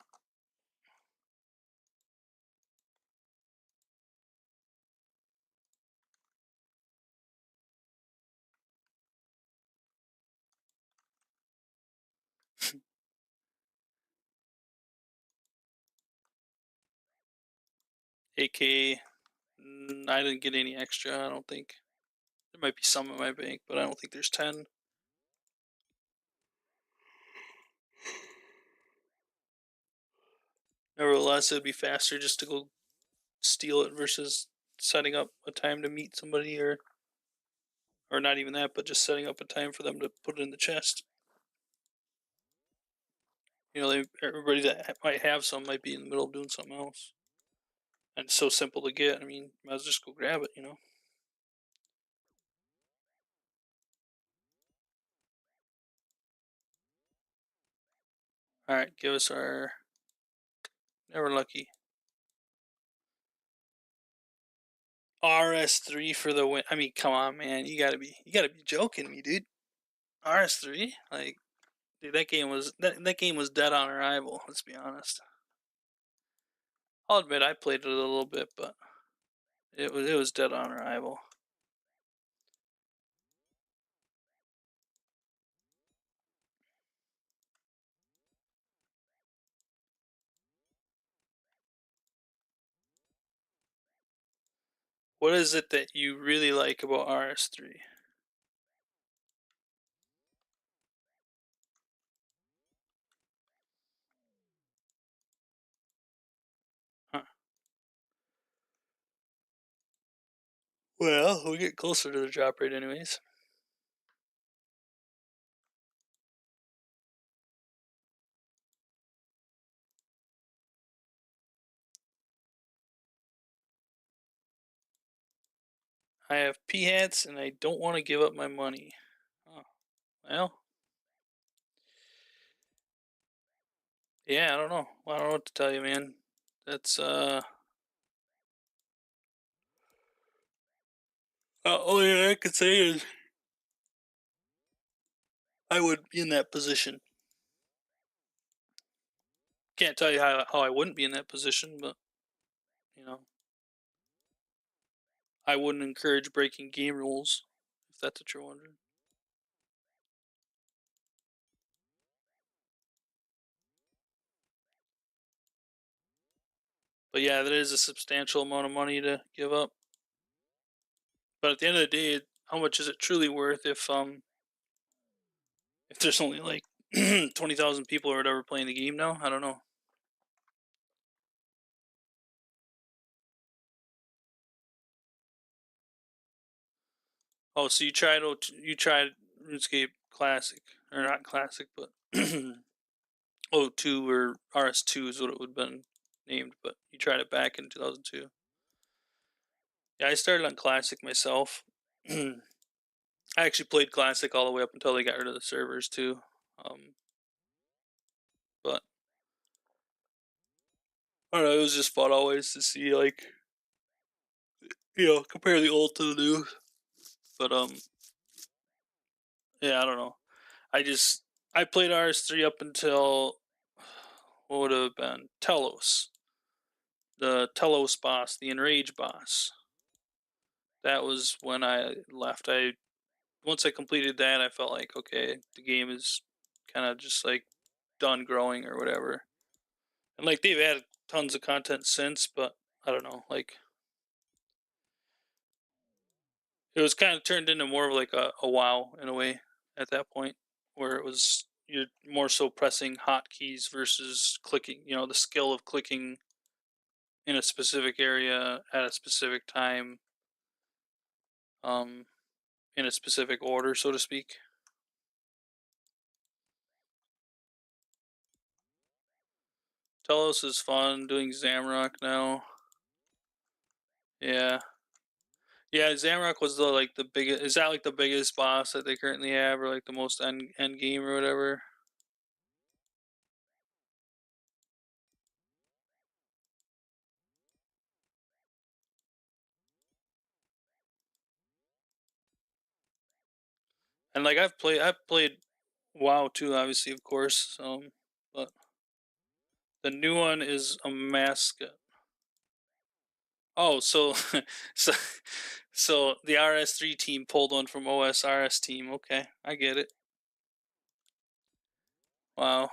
AK, I didn't get any extra, I don't think. There might be some in my bank, but I don't think there's 10. Nevertheless, it'd be faster just to go steal it versus setting up a time to meet somebody, or not even that, but just setting up a time for them to put it in the chest. You know, everybody that might have some might be in the middle of doing something else, and it's so simple to get. I mean, might as well just go grab it. All right, give us our never lucky RS3 for the win. I mean, come on, man, you gotta be joking me, dude. RS3, like, dude, that game was dead on arrival. Let's be honest. I'll admit I played it a little bit, but it was dead on arrival. What is it that you really like about RS3? Huh. Well, we'll get closer to the drop rate anyways. I have P hats and I don't want to give up my money. Oh, well, yeah, I don't know. I don't know what to tell you, man. That's only thing I could say is I would be in that position. Can't tell you how I wouldn't be in that position, but you know, I wouldn't encourage breaking game rules, if that's what you're wondering. But yeah, that is a substantial amount of money to give up. But at the end of the day, how much is it truly worth if there's only like 20,000 people or whatever playing the game now? I don't know. Oh, so you tried RuneScape Classic or not Classic, but O2 or RS2 is what it would have been named, but you tried it back in 2002. Yeah, I started on Classic myself. I actually played Classic all the way up until they got rid of the servers too. But I don't know, it was just fun always to see like compare the old to the new. But yeah, I don't know. I played RS3 up until what would have been Telos, the Telos boss, the Enrage boss. That was when I left. I Once I completed that, I felt like okay, the game is kind of just like done growing or whatever. And like they've added tons of content since, but I don't know, like it was kind of turned into more of like a WoW in a way at that point, where it was you're more so pressing hotkeys versus clicking. The skill of clicking in a specific area at a specific time, um, in a specific order, so to speak. Telos is fun. Doing Zamrock now. Yeah, yeah. Zamrock was the biggest. Is that like the biggest boss that they currently have, or like the most end game or whatever? And like I've played WoW too, obviously, of course. But the new one is a mascot. Oh, so so so the RS3 team pulled one from OSRS team. Okay, I get it. Wow.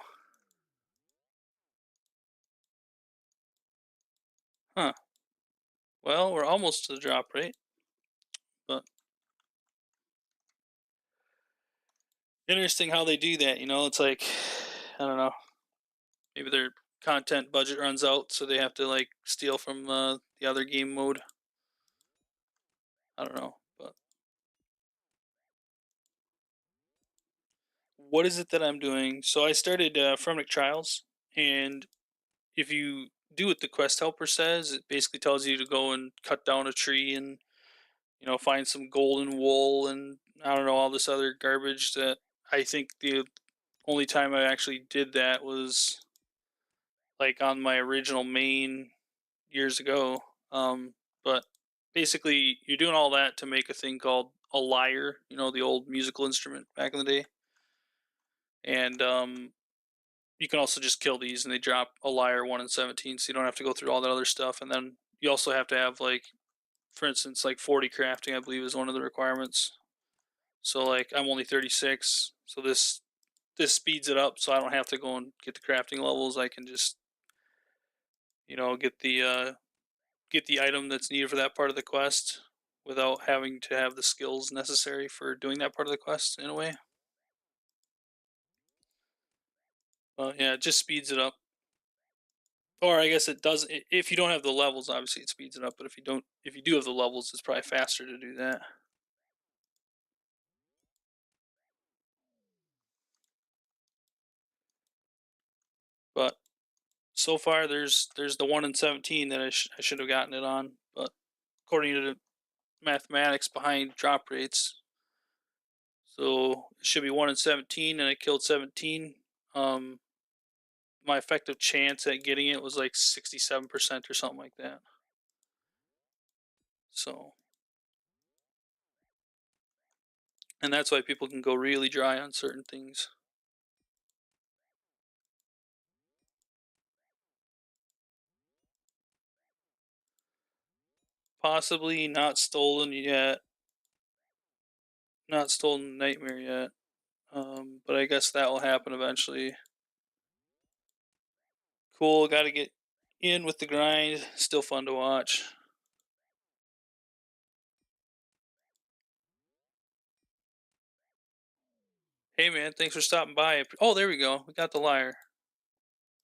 Huh. Well, we're almost to the drop rate, but interesting how they do that. It's like I don't know. Maybe their content budget runs out, so they have to like steal from the other game mode. I don't know, but what is it that I'm doing? So I started Frenetic Trials, and if you do what the quest helper says, it basically tells you to go and cut down a tree and find some golden wool and I don't know all this other garbage that I think the only time I actually did that was like on my original main years ago. But basically, you're doing all that to make a thing called a lyre, the old musical instrument back in the day. And you can also just kill these and they drop a lyre 1 in 17, so you don't have to go through all that other stuff. And then you also have to have, like, for instance, like 40 crafting, I believe, is one of the requirements. So, like, I'm only 36, so this speeds it up so I don't have to go and get the crafting levels. I can just, get the get the item that's needed for that part of the quest without having to have the skills necessary for doing that part of the quest in a way. But yeah, it just speeds it up. Or I guess it does if you don't have the levels. Obviously, it speeds it up. But if you do have the levels, it's probably faster to do that. But so far, there's the 1 in 17 that I should have gotten it on. But according to the mathematics behind drop rates, so it should be 1 in 17, and I killed 17. Um, my effective chance at getting it was like 67% or something like that. So, and that's why people can go really dry on certain things. Possibly not stolen yet, not stolen nightmare yet. But I guess that will happen eventually. Cool, got to get in with the grind. Still fun to watch. Hey man, thanks for stopping by. Oh, there we go. We got the liar.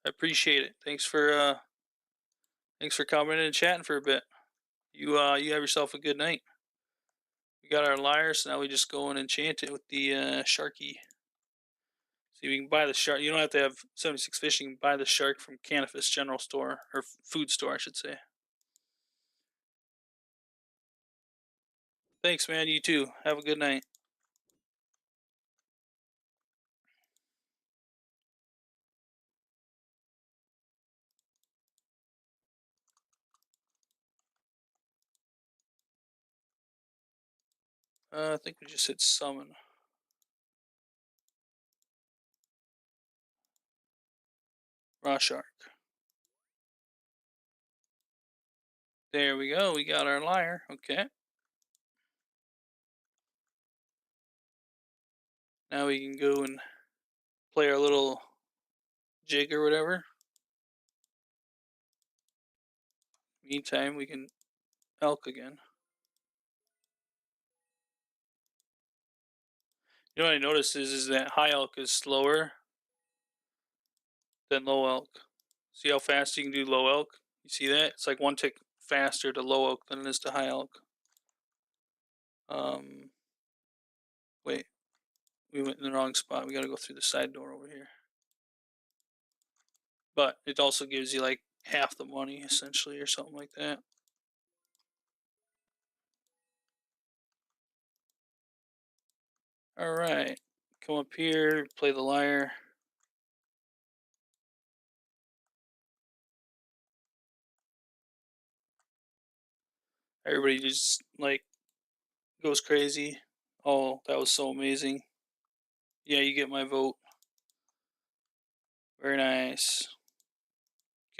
I appreciate it. Thanks for coming in and chatting for a bit. You have yourself a good night. We got our liar, so now we just go and enchant it with the sharky. See, we can buy the shark. You don't have to have 76 fishing. You can buy the shark from Canifis General Store, or food store, I should say. Thanks, man. You too. Have a good night. I think we just hit summon. Raw shark. There we go. We got our liar. Okay. Now we can go and play our little jig or whatever. Meantime, we can elk again. You know what I noticed is that high elk is slower than low elk. See how fast you can do low elk? You see that? It's like one tick faster to low elk than it is to high elk. Um, wait, we went in the wrong spot. We got to go through the side door over here. But it also gives you like half the money essentially, or something like that. All right, come up here, play the lyre. Everybody just like goes crazy. Oh, that was so amazing. Yeah, you get my vote. Very nice.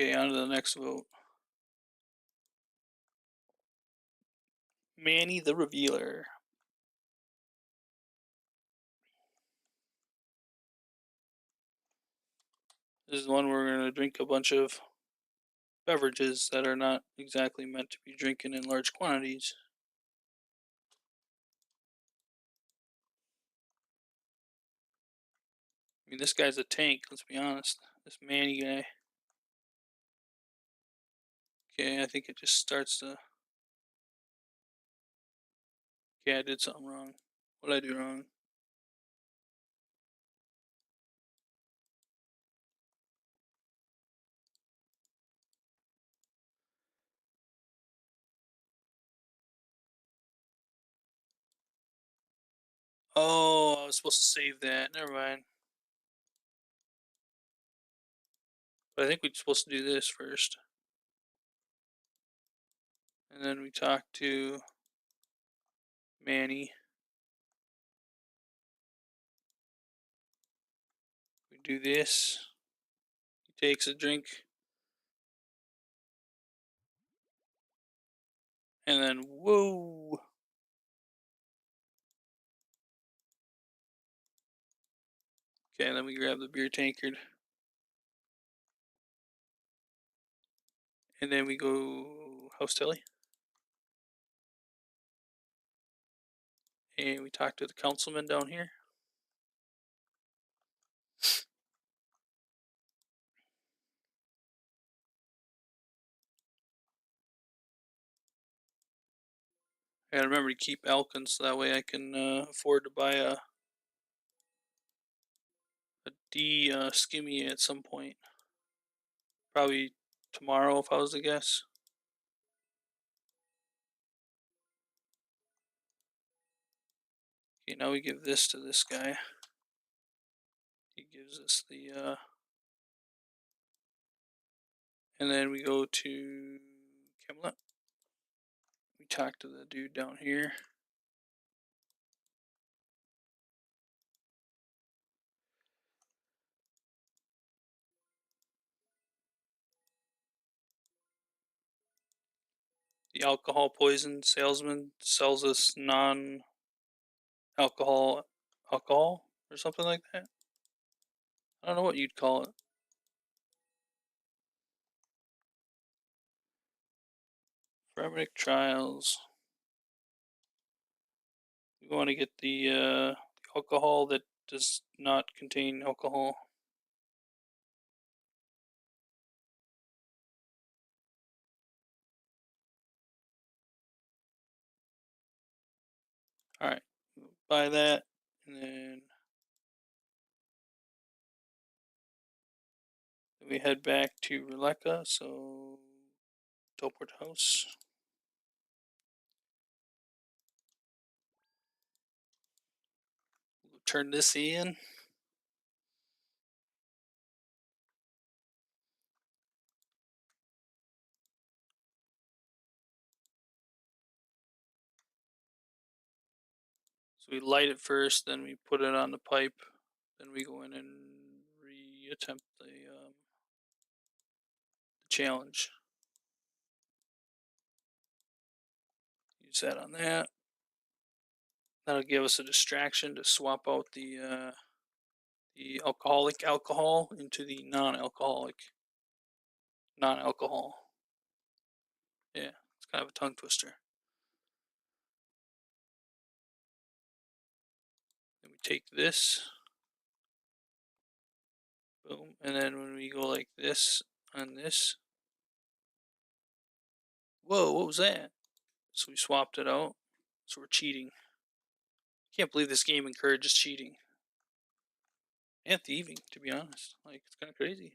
Okay, on to the next vote. Manny the Revealer. This is one where we're going to drink a bunch of beverages that are not exactly meant to be drinking in large quantities. I mean, this guy's a tank, let's be honest. This Manny guy. Okay, I think it just starts to... Okay, I did something wrong. What did I do wrong? Oh, I was supposed to save that. Never mind. But I think we're supposed to do this first. And then we talk to Manny. We do this. He takes a drink. And then, whoa. Okay, and then we grab the beer tankard. And then we go House Tilly. And we talked to the councilman down here. I gotta remember to keep Elkin so that way I can afford to buy a D skimmy at some point. Probably tomorrow if I was to guess. Okay, now we give this to this guy. He gives us the and then we go to Camelot. We talk to the dude down here. The alcohol poison salesman sells us non-alcohol alcohol or something like that. I don't know what you'd call it. Pharmatic trials. We want to get the alcohol that does not contain alcohol. All right, buy that, and then we head back to Releka. So, Telport House. We'll turn this in. So we light it first, then we put it on the pipe, then we go in and re-attempt the challenge. Use that on that. That'll give us a distraction to swap out the alcoholic alcohol into the non-alcoholic non-alcohol. Yeah, it's kind of a tongue twister. Then we take this, boom, and then when we go like this on this, whoa, what was that? So we swapped it out. So we're cheating. Can't believe this game encourages cheating and thieving. To be honest, like it's kind of crazy.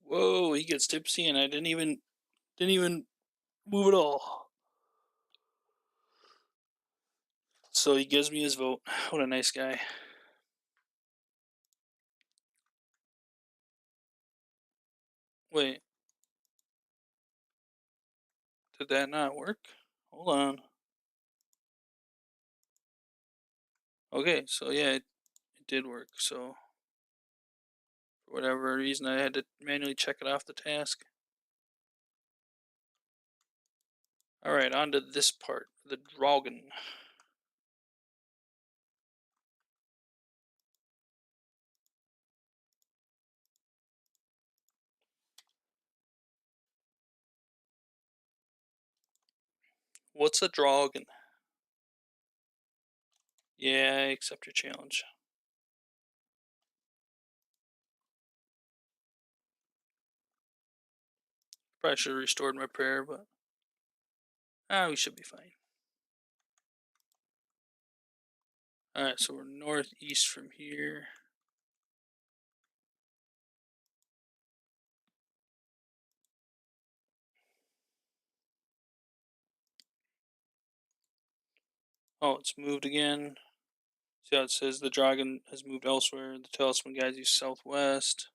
Whoa, he gets tipsy, and I didn't even move at all. So he gives me his vote. What a nice guy. Wait, did that not work? Hold on. Okay, so yeah, it did work. So for whatever reason, I had to manually check it off the task. All right, on to this part, the Dragon. What's a Dragon? Yeah, I accept your challenge. Probably should have restored my prayer, but we should be fine. All right, so we're northeast from here. Oh, it's moved again. See how it says the Dragon has moved elsewhere. The Talisman guides you southwest.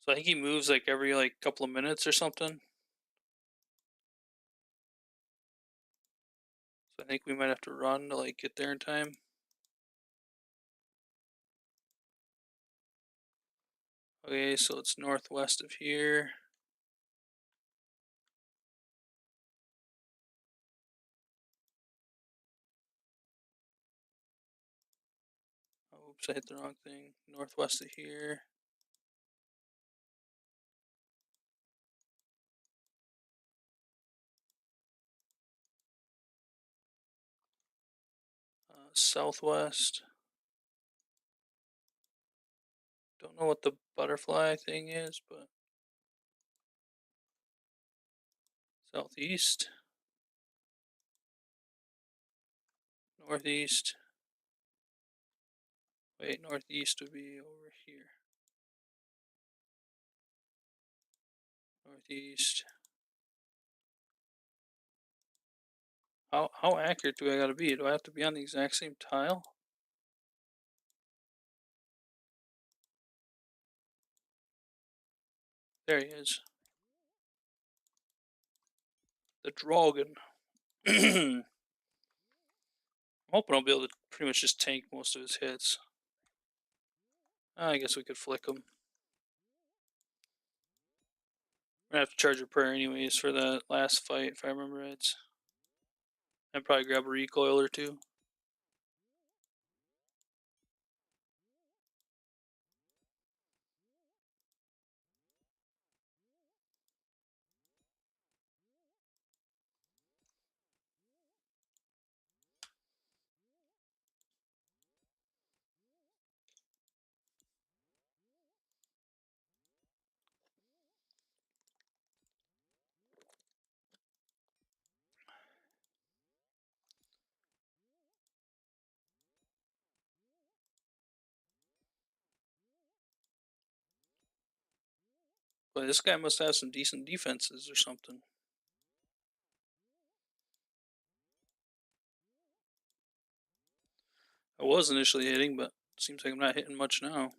So I think he moves like every couple of minutes or something. So I think we might have to run to get there in time. Okay, so it's northwest of here. Oh, oops, I hit the wrong thing. Northwest of here. southwest. Don't know what the butterfly thing is, but southeast, northeast. Wait, northeast would be over here. Northeast. How accurate do I gotta be? Do I have to be on the exact same tile? There he is. The Dragon. I'm hoping I'll be able to pretty much just tank most of his hits. I guess we could flick him. We're gonna have to charge a prayer anyways for that last fight, if I remember right. I'd probably grab a recoil or two. But this guy must have some decent defenses or something. I was initially hitting, but seems like I'm not hitting much now.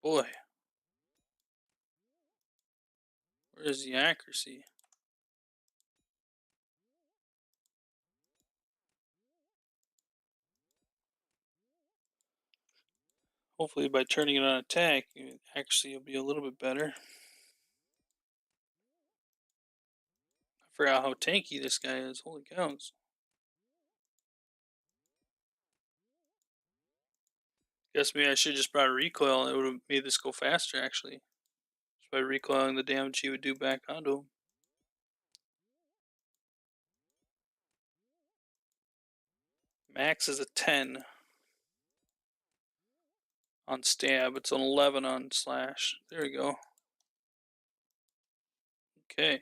Boy, where is the accuracy? Hopefully by turning it on attack, accuracy will be a little bit better. I forgot how tanky this guy is. Holy cows. Guess maybe I should just brought a recoil and it would have made this go faster actually. Just by recoiling the damage he would do back onto him. Max is a 10 on stab. It's an 11 on slash. There we go. Okay.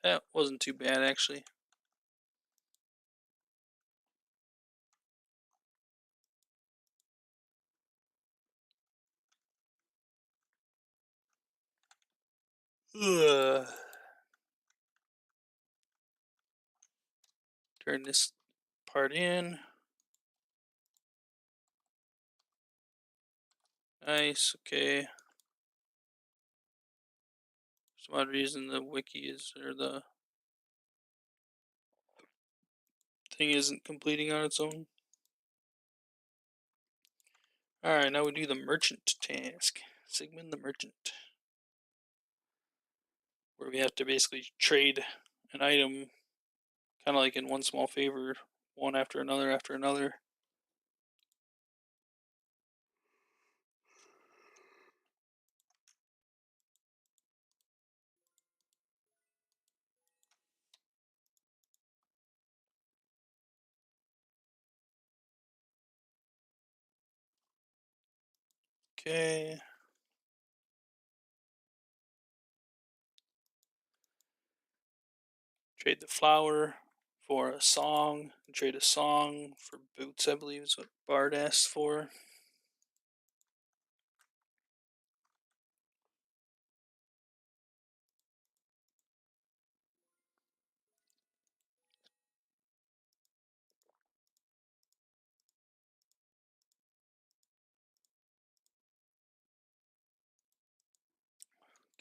That wasn't too bad actually. Ugh. Turn this part in. Nice, okay. For some odd reason the wiki is, or the thing isn't completing on its own. Alright, now we do the merchant task. Sigmund the Merchant. Where we have to basically trade an item, kind of like in One Small Favor, one after another after another. Okay. Trade the flower for a song. Trade a song for boots, I believe is what Bard asked for.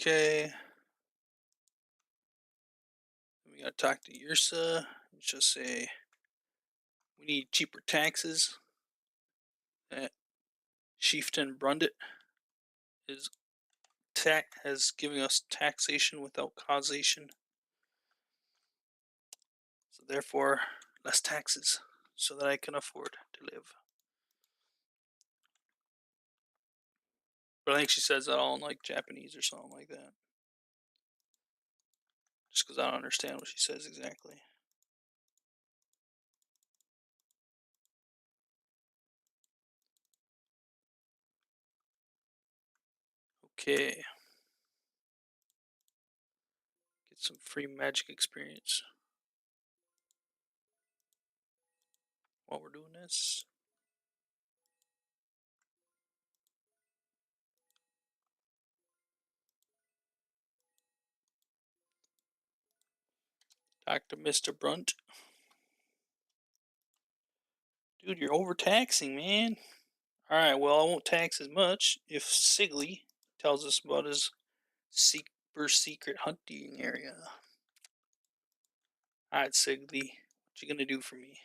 Okay. We gotta talk to Yrsa. Let's just say we need cheaper taxes. That Chieftain Brundit is has given us taxation without causation. So therefore, less taxes so that I can afford to live. But I think she says that all in like Japanese or something like that. Just because I don't understand what she says exactly. Okay. Get some free magic experience while we're doing this. Dr. Mr. Brunt. Dude, you're overtaxing, man. Alright, well, I won't tax as much if Sigley tells us about his super secret hunting area. Alright, Sigley, what you gonna do for me?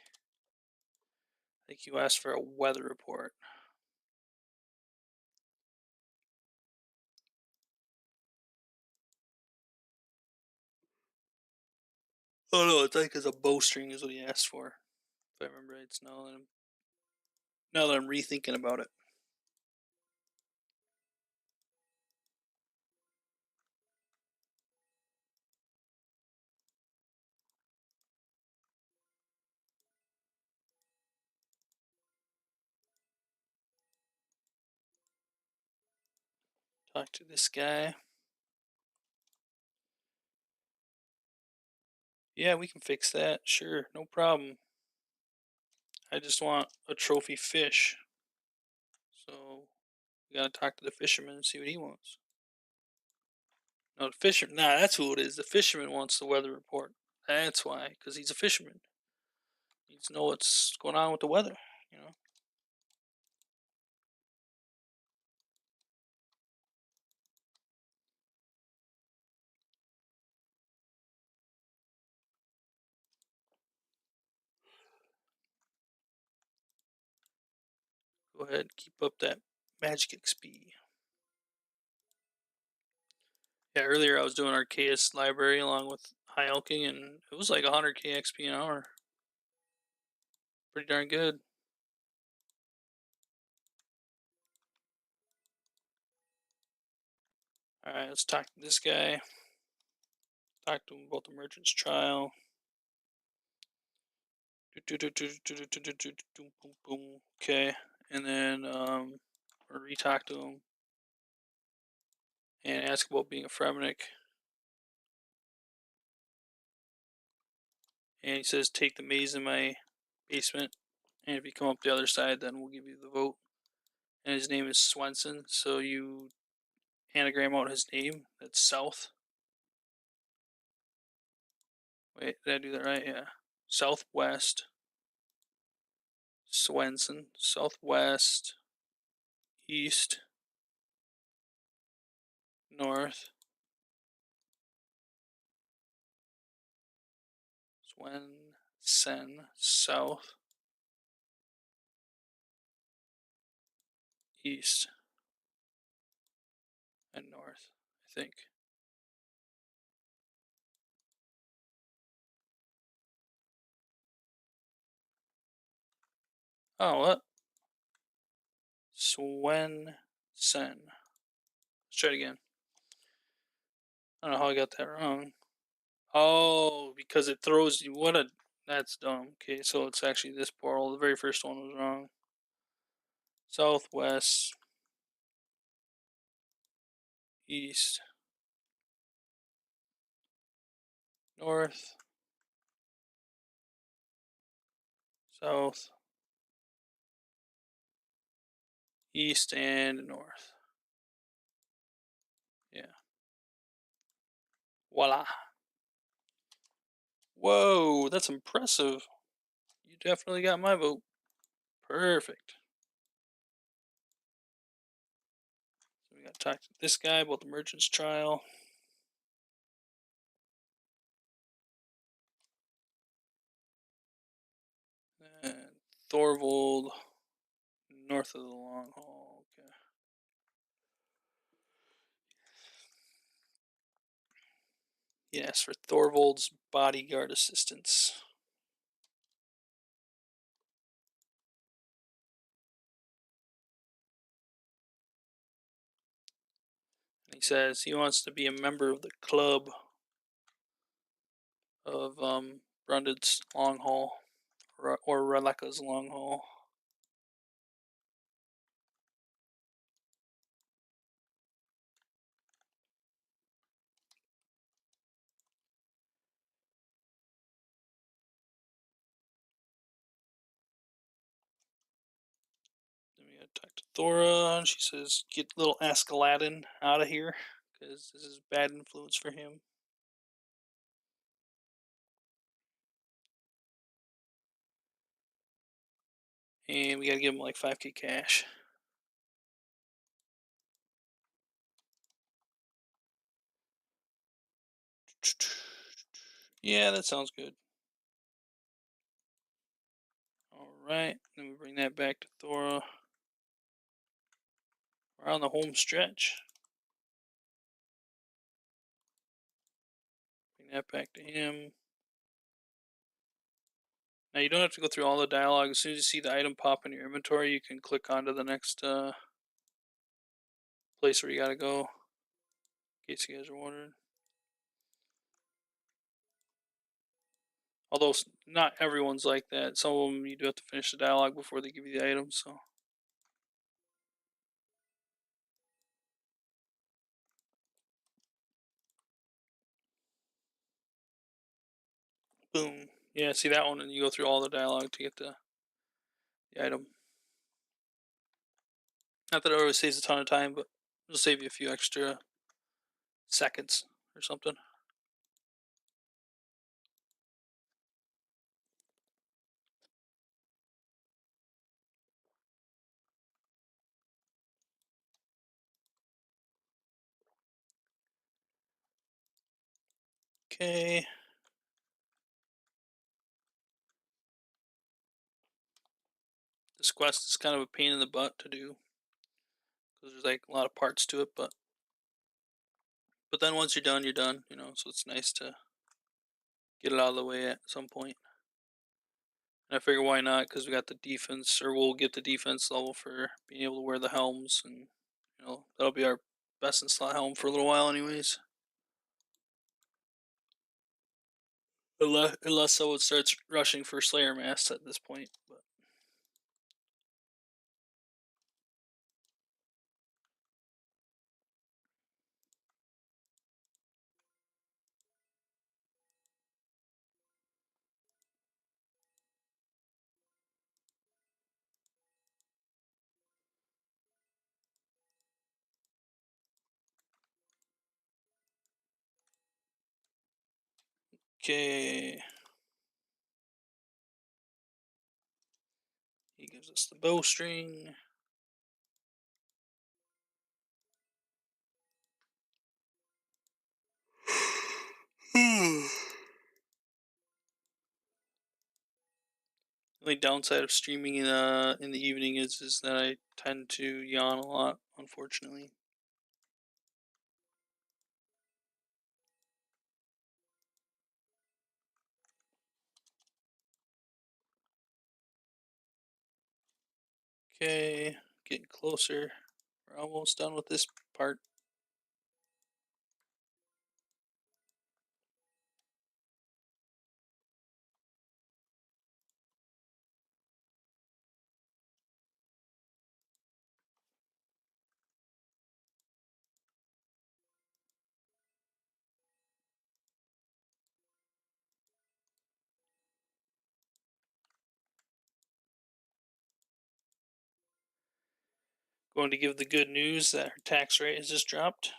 I think you asked for a weather report. Oh no, it's like as a bowstring is what he asked for. If I remember right, it's now that I'm rethinking about it. Talk to this guy. Yeah, we can fix that. Sure, no problem. I just want a trophy fish. So we gotta talk to the fisherman and see what he wants. No, the fisherman. Nah, that's who it is. The fisherman wants the weather report. That's why, because he's a fisherman. He needs to know what's going on with the weather. You know. Go ahead, keep up that magic XP. Yeah, earlier I was doing Arceus Library along with High Elking, and it was like 100k XP an hour. Pretty darn good. Alright, let's talk to this guy. Talk to him about the merchant's trial. Okay, and then re-talk to him and ask about being a Fremennik. And he says, take the maze in my basement, and if you come up the other side, then we'll give you the vote. And his name is Swenson, so you anagram out his name. That's South. Wait, did I do that right? Yeah. Southwest Swenson. Southwest, east, north, Swenson, south, east, and north, I think. Oh, what? Swenson. Let's try it again. I don't know how I got that wrong. Oh, because it throws you. What a. That's dumb. Okay, so it's actually this portal. The very first one was wrong. Southwest, east, north, south, east, and north. Yeah. Voila. Whoa, that's impressive. You definitely got my vote. Perfect. So we got to talk to this guy about the merchant's trial. And Thorvald, north of the long haul. Okay. Yes, for Thorvald's bodyguard assistance. He says he wants to be a member of the club of Brundid's long haul or Relica's long haul. Then we gotta talk to Thora, and she says get little Ascaladdin out of here because this is bad influence for him. And we gotta give him like 5K cash. Yeah, that sounds good. Alright, then we bring that back to Thora. We're on the home stretch. Bring that back to him. Now you don't have to go through all the dialogue. As soon as you see the item pop in your inventory, you can click on to the next place where you gotta go. In case you guys are wondering. Although not everyone's like that. Some of them you do have to finish the dialogue before they give you the items. So. Boom. Yeah, see that one, and you go through all the dialogue to get the item. Not that it always saves a ton of time, but it'll save you a few extra seconds or something. Okay. This quest is kind of a pain in the butt to do because there's like a lot of parts to it, but then once you're done, you know. So it's nice to get it out of the way at some point. And I figure why not? Because we got the defense, or we'll get the defense level for being able to wear the helms, and you know that'll be our best in slot helm for a little while, anyways. Unless someone starts rushing for Slayer Mask at this point. But. Okay. He gives us the bowstring. The only downside of streaming in the evening is that I tend to yawn a lot, unfortunately. Okay, getting closer. We're almost done with this part. Going to give the good news that our tax rate has just dropped.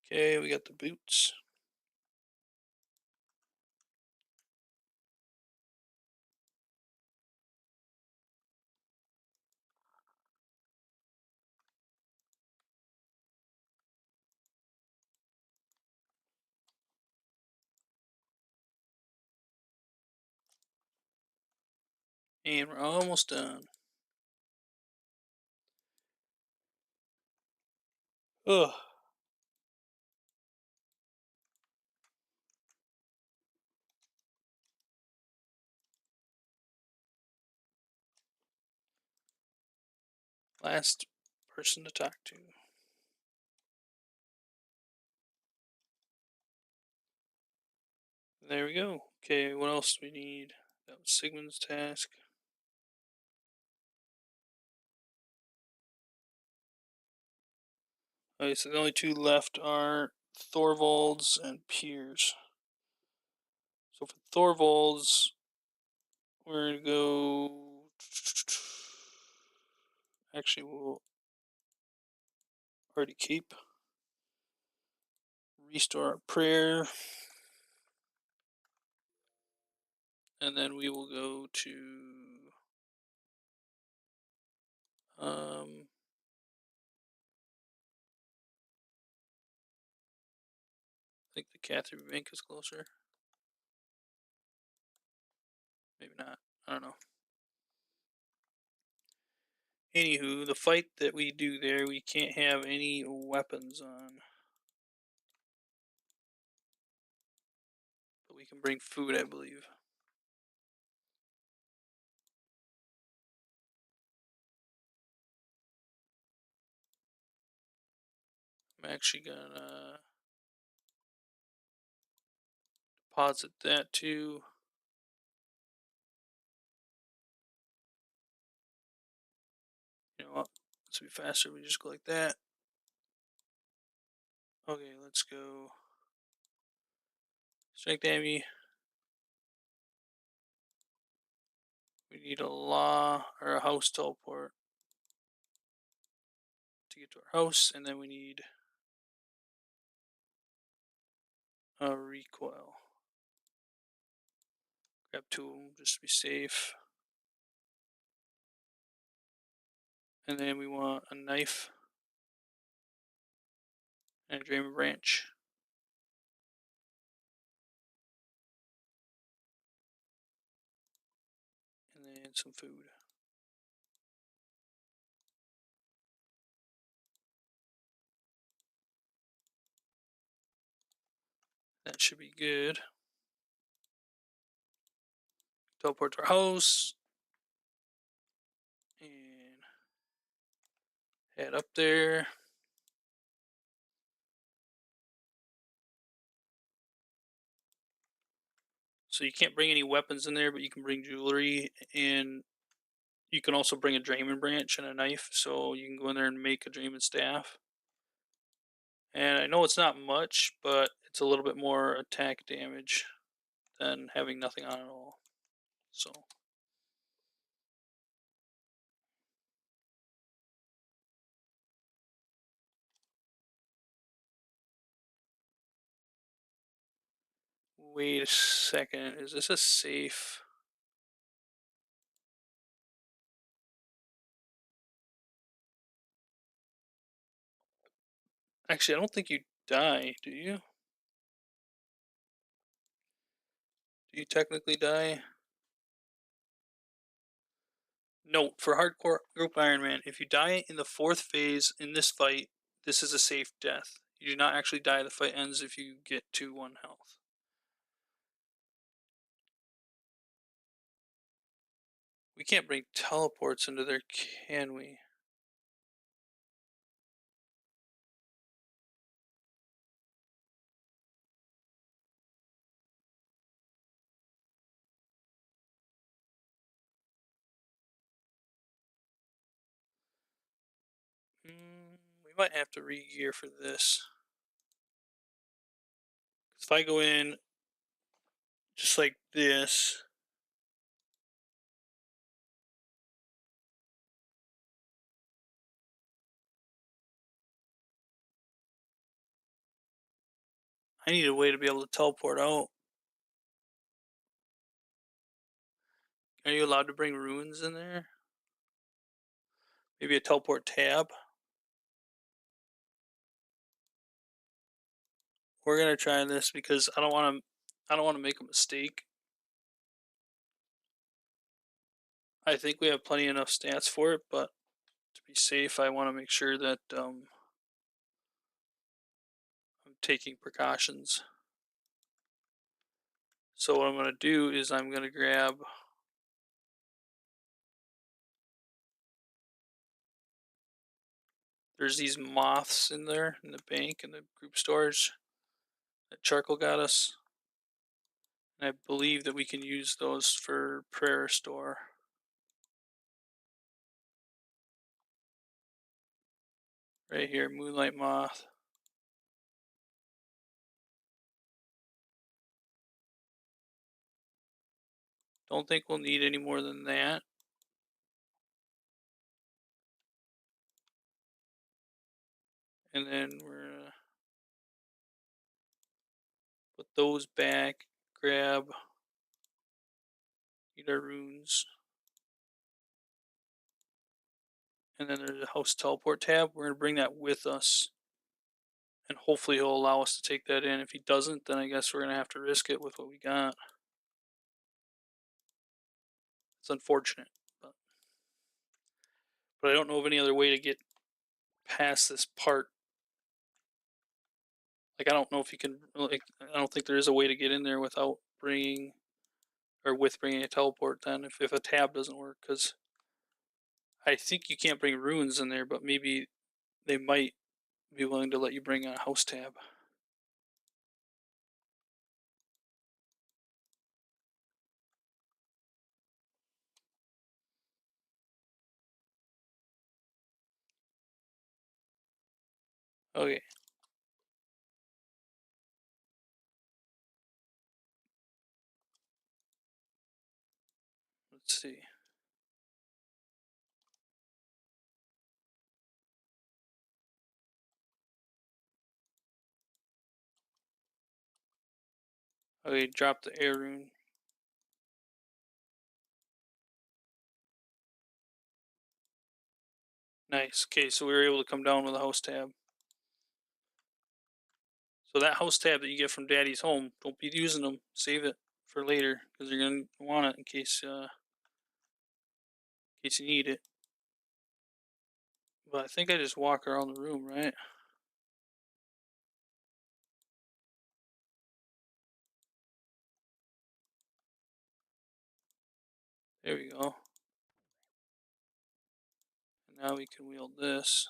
Okay, we got the boots. And we're almost done. Ugh. Last person to talk to. There we go. Okay, what else do we need? That was Sigmund's task. Okay, so the only two left are Thorvald's and Piers. So for Thorvald's, we're gonna go. Actually, we'll already keep. Restore our prayer. And then we will go to I think the Catherine Bank is closer. Maybe not. I don't know. Anywho, the fight that we do there, we can't have any weapons on. But we can bring food, I believe. I'm actually gonna deposit that too. You know what? Let's be faster. We just go like that. Okay, let's go. Strength Amy. We need a law or a house teleport to get to our house, and then we need a recoil. Grab two of them just to be safe. And then we want a knife and a dreamer branch. And then some food. That should be good. Teleport to our house. And head up there. So you can't bring any weapons in there, but you can bring jewelry, and you can also bring a Draymond branch and a knife, so you can go in there and make a Draymond staff. And I know it's not much, but it's a little bit more attack damage than having nothing on at all. So wait a second, is this a safe? Actually, I don't think you die, do you? Do you technically die? Note, for hardcore group Ironman, if you die in the 4th phase in this fight, this is a safe death. You do not actually die. The fight ends if you get to 1 health. We can't bring teleports into there, can we? We might have to re-gear for this. If I go in just like this, I need a way to be able to teleport out. Are you allowed to bring ruins in there? Maybe a teleport tab? We're gonna try this because I don't want to make a mistake. I think we have plenty enough stats for it, but to be safe, I want to make sure that taking precautions. So what I'm going to do is I'm going to grab, there's these moths in there in the bank in the group storage that Charcoal got us. And I believe that we can use those for prayer store. Right here, moonlight moth. Don't think we'll need any more than that. And then we're gonna put those back, grab, need our runes. And then there's a house teleport tab. We're gonna bring that with us. And hopefully he'll allow us to take that in. If he doesn't, then I guess we're gonna have to risk it with what we got. It's unfortunate, but I don't know of any other way to get past this part. Like I don't know if you can. Like I don't think there is a way to get in there without bringing, or with bringing a teleport. Then if a tab doesn't work, because I think you can't bring runes in there, but maybe they might be willing to let you bring a house tab. Okay. Let's see. Okay, drop the air rune. Nice. Okay, so we were able to come down with a house tab. So that house tab that you get from Daddy's home, don't be using them. Save it for later because you're gonna want it in case you need it. But I think I just walk around the room, right? There we go. And now we can wield this.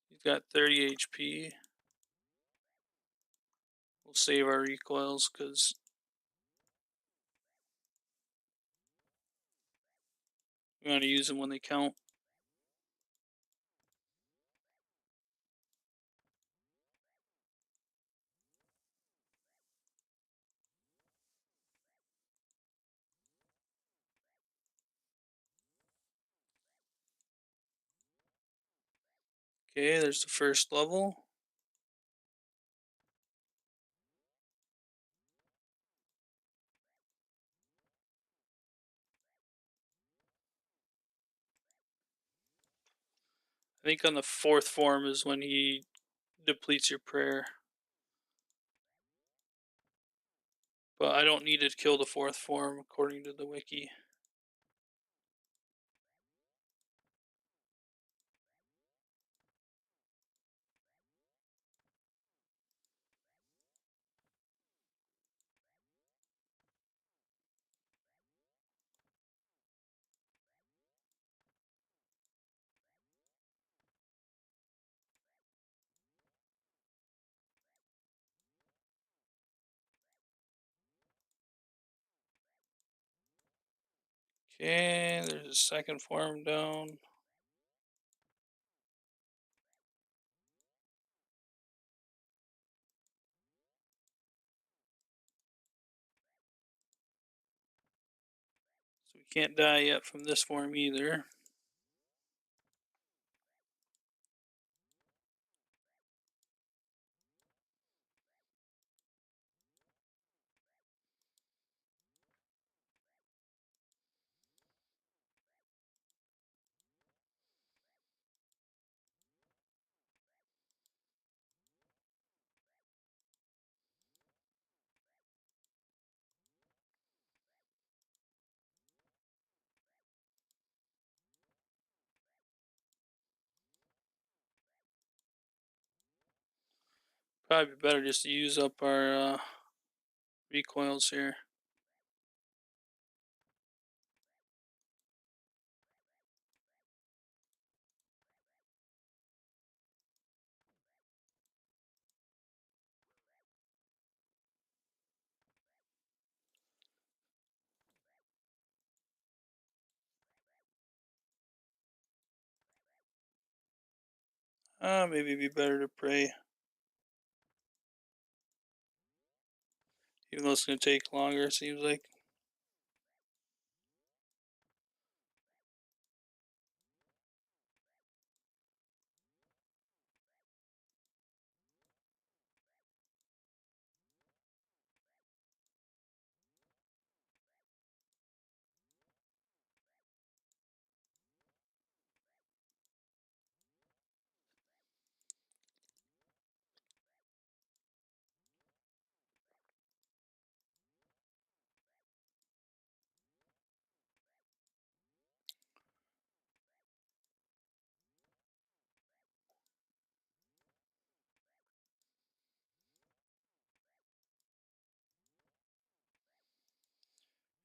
He's got 30 HP. We'll save our recoils because we want to use them when they count. Okay, there's the first level. I think on the fourth form is when he depletes your prayer. But I don't need to kill the fourth form according to the wiki. Okay, there's a second form down. So we can't die yet from this form either. Probably be better just to use up our recoils here. Maybe it'd be better to pray, even though it's gonna take longer. It seems like.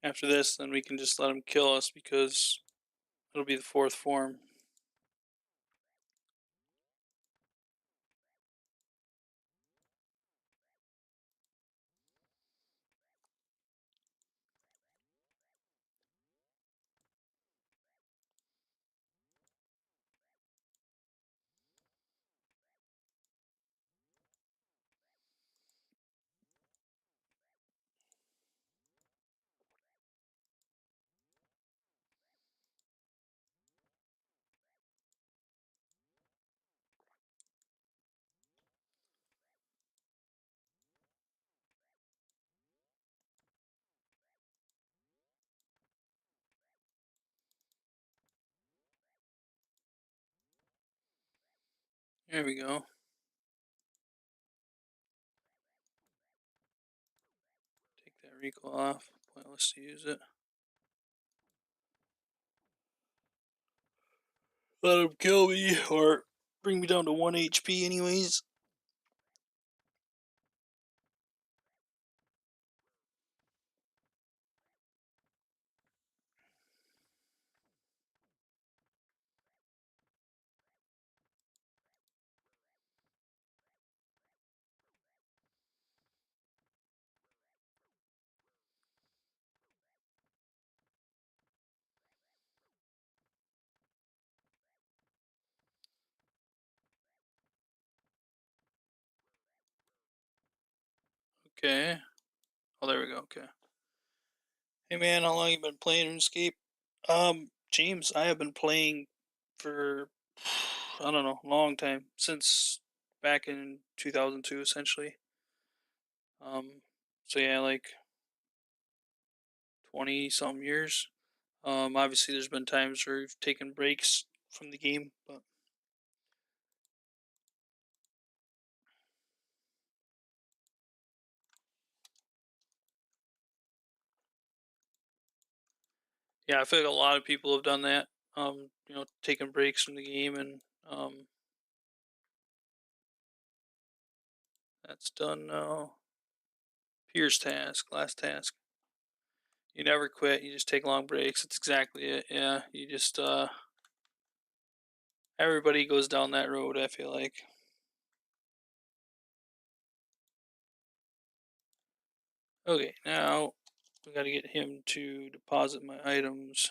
After this, then we can just let him kill us because it'll be the fourth form. There we go. Take that recoil off. Pointless to use it. Let him kill me or bring me down to 1 HP anyways. Okay. Oh, there we go. Okay. Hey man, how long you been playing RuneScape? James, I have been playing for I don't know, a long time since back in 2002, essentially. So yeah, like 20 some years. Obviously, there's been times where we've taken breaks from the game, but yeah, I feel like a lot of people have done that. Taking breaks from the game, and that's done now. Pierce task, last task. You never quit. You just take long breaks. That's exactly it. Yeah, you just everybody goes down that road. I feel like. Okay, now we got to get him to deposit my items.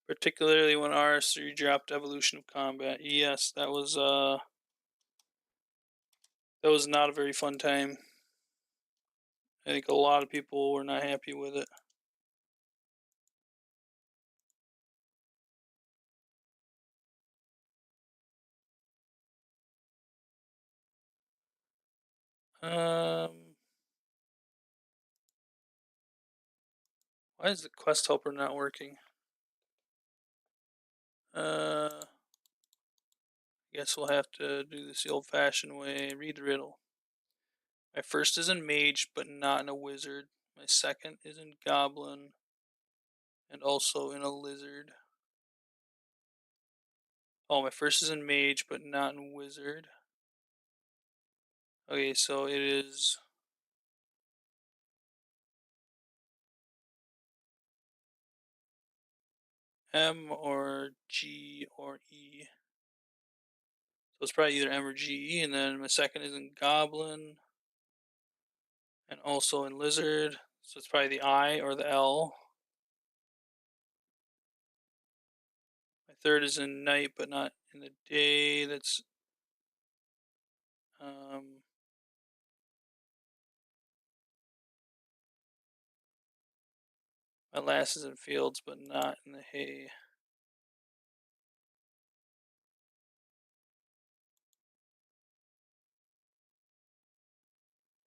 Particularly when RS3 dropped Evolution of Combat. Yes, that was not a very fun time. I think a lot of people were not happy with it. Um, why is the quest helper not working? I guess we'll have to do this the old-fashioned way. Read the riddle. My first is in mage, but not in a wizard. My second is in goblin and also in a lizard. Oh, my first is in mage, but not in wizard. Okay, so it is M or G or E. So it's probably either M or G. And then my second is in goblin and also in lizard. So it's probably the I or the L. My third is in night, but not in the day. That's um, my last is in fields, but not in the hay.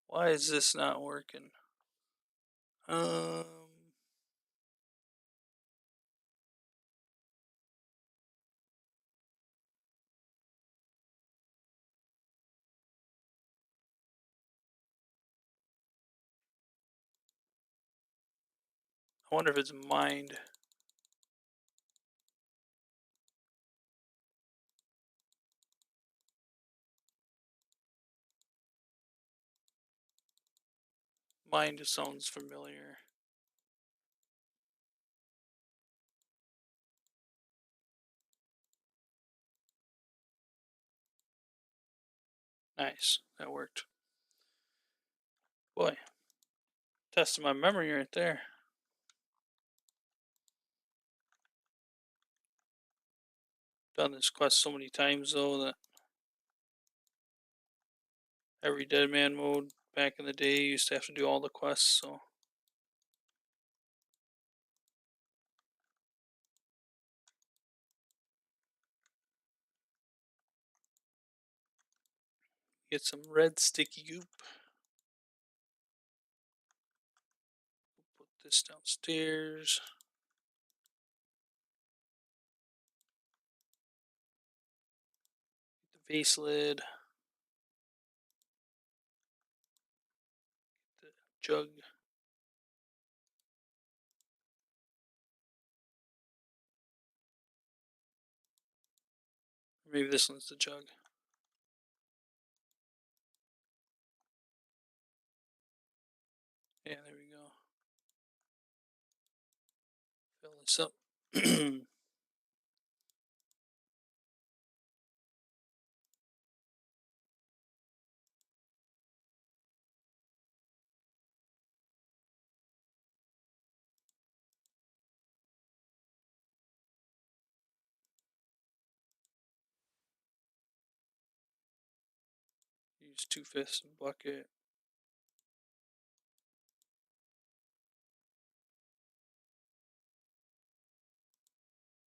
Why is this not working? I wonder if it's mind. Mind just sounds familiar. Nice, that worked. Boy, testing my memory right there. Done this quest so many times though that every dead man mode back in the day used to have to do all the quests, so get some red sticky goop. Put this downstairs. Get the vase lid. Get the jug. Maybe this one's the jug. Yeah, there we go. Fill this up. Use 2/5 bucket.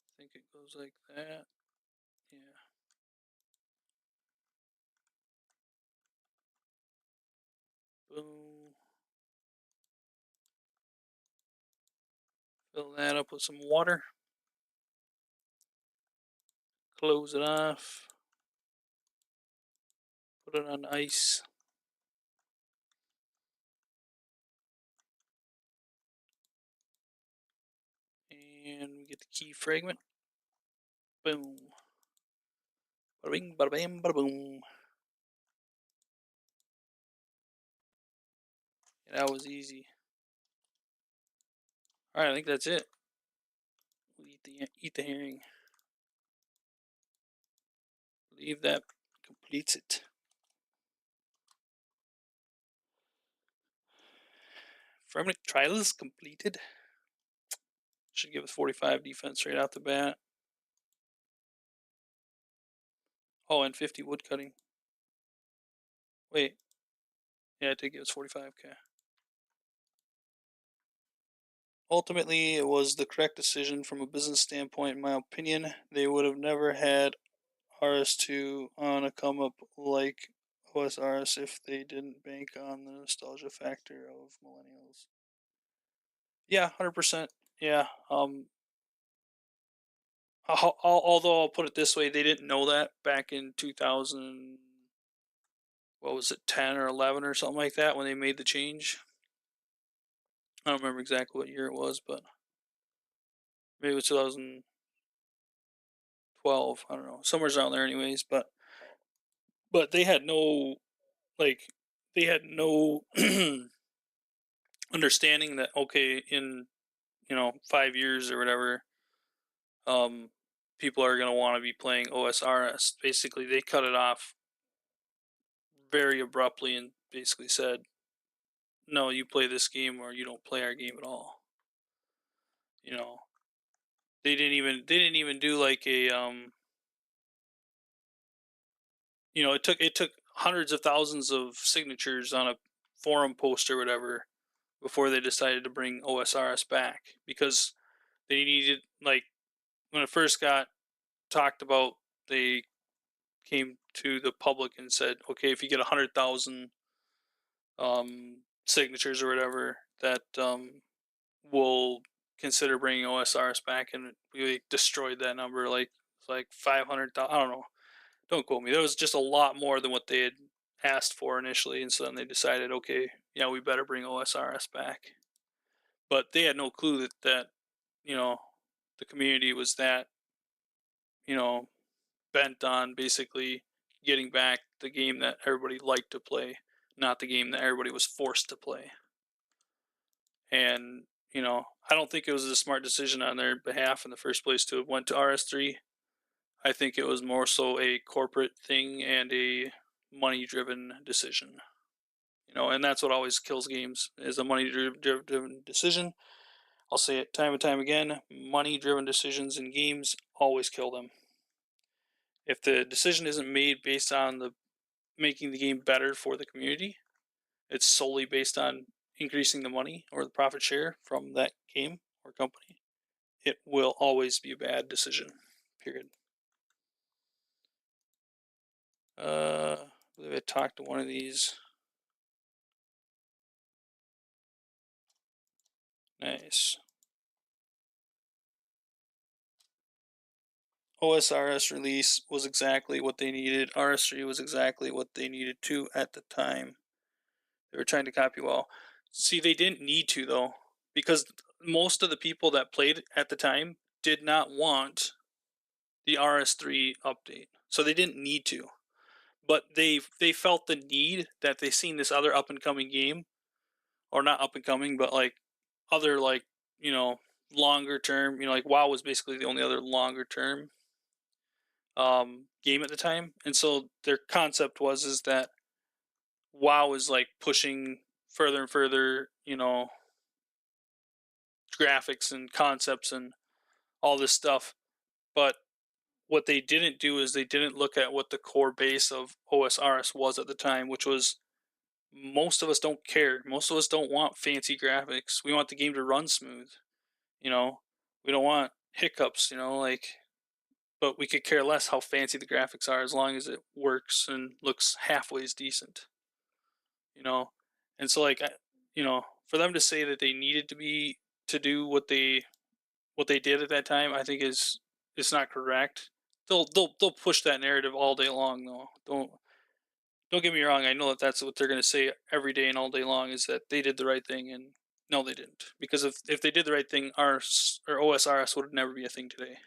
I think it goes like that. Yeah. Boom. Fill that up with some water. Close it off. Put it on ice. And we get the key fragment. Boom. Bada bing, bada bam, bada boom. Yeah, that was easy. Alright, I think that's it. We'll eat the herring. I believe that completes it. Fremennik trials completed. Should give us 45 defense right out the bat. Oh, and 50 wood cutting. Wait. Yeah, it did give us 45. Okay. Ultimately, it was the correct decision from a business standpoint, in my opinion. They would have never had RS2 on a come up like OSRS if they didn't bank on the nostalgia factor of millennials. Yeah, 100%. Yeah. Although I'll put it this way, they didn't know that back in 2000. What was it, 10 or 11 or something like that when they made the change. I don't remember exactly what year it was, but maybe it was 2012. I don't know, somewhere around there, anyways. But they had no, like, they had no understanding that, okay, in 5 years or whatever, um, people are going to want to be playing OSRS. Basically, they cut it off very abruptly and basically said, no, you play this game or you don't play our game at all. You know, they didn't even do like a it took hundreds of thousands of signatures on a forum post or whatever before they decided to bring OSRS back, because they needed, like, when it first got talked about, they came to the public and said, okay, if you get 100,000 signatures or whatever, that we'll consider bringing OSRS back, and we destroyed that number, like 500,000. I don't know. Don't quote me. There was just a lot more than what they had asked for initially, and so then they decided, okay, yeah, we better bring OSRS back. But they had no clue that you know the community was that you know bent on basically getting back the game that everybody liked to play, not the game that everybody was forced to play. And I don't think it was a smart decision on their behalf in the first place to have went to RS3. I think it was more so a corporate thing and a money-driven decision. And that's what always kills games, is a money-driven decision. I'll say it time and time again: money-driven decisions in games always kill them. If the decision isn't made based on the making the game better for the community, it's solely based on increasing the money or the profit share from that game or company, it will always be a bad decision. Period. I believe I talked to one of these. Nice. OSRS release was exactly what they needed. RS3 was exactly what they needed to at the time. They were trying to copy well. See, they didn't need to, though, because most of the people that played at the time did not want the RS3 update, so they didn't need to. But they felt the need that they seen this other up and coming game, or not up and coming, but like other, like, longer term. Like WoW was basically the only other longer term game at the time, and so their concept was is that WoW is like pushing further and further, graphics and concepts and all this stuff. But what they didn't do is they didn't look at what the core base of OSRS was at the time, which was, most of us don't care. Most of us don't want fancy graphics. We want the game to run smooth. We don't want hiccups. Like, but we could care less how fancy the graphics are as long as it works and looks halfway decent. And so, like, for them to say that they needed to do what they did at that time, I think is not correct. They'll push that narrative all day long, though. Don't get me wrong. I know that that's what they're going to say every day and all day long, is that they did the right thing, and no, they didn't. Because if they did the right thing, or OSRS would never be a thing today.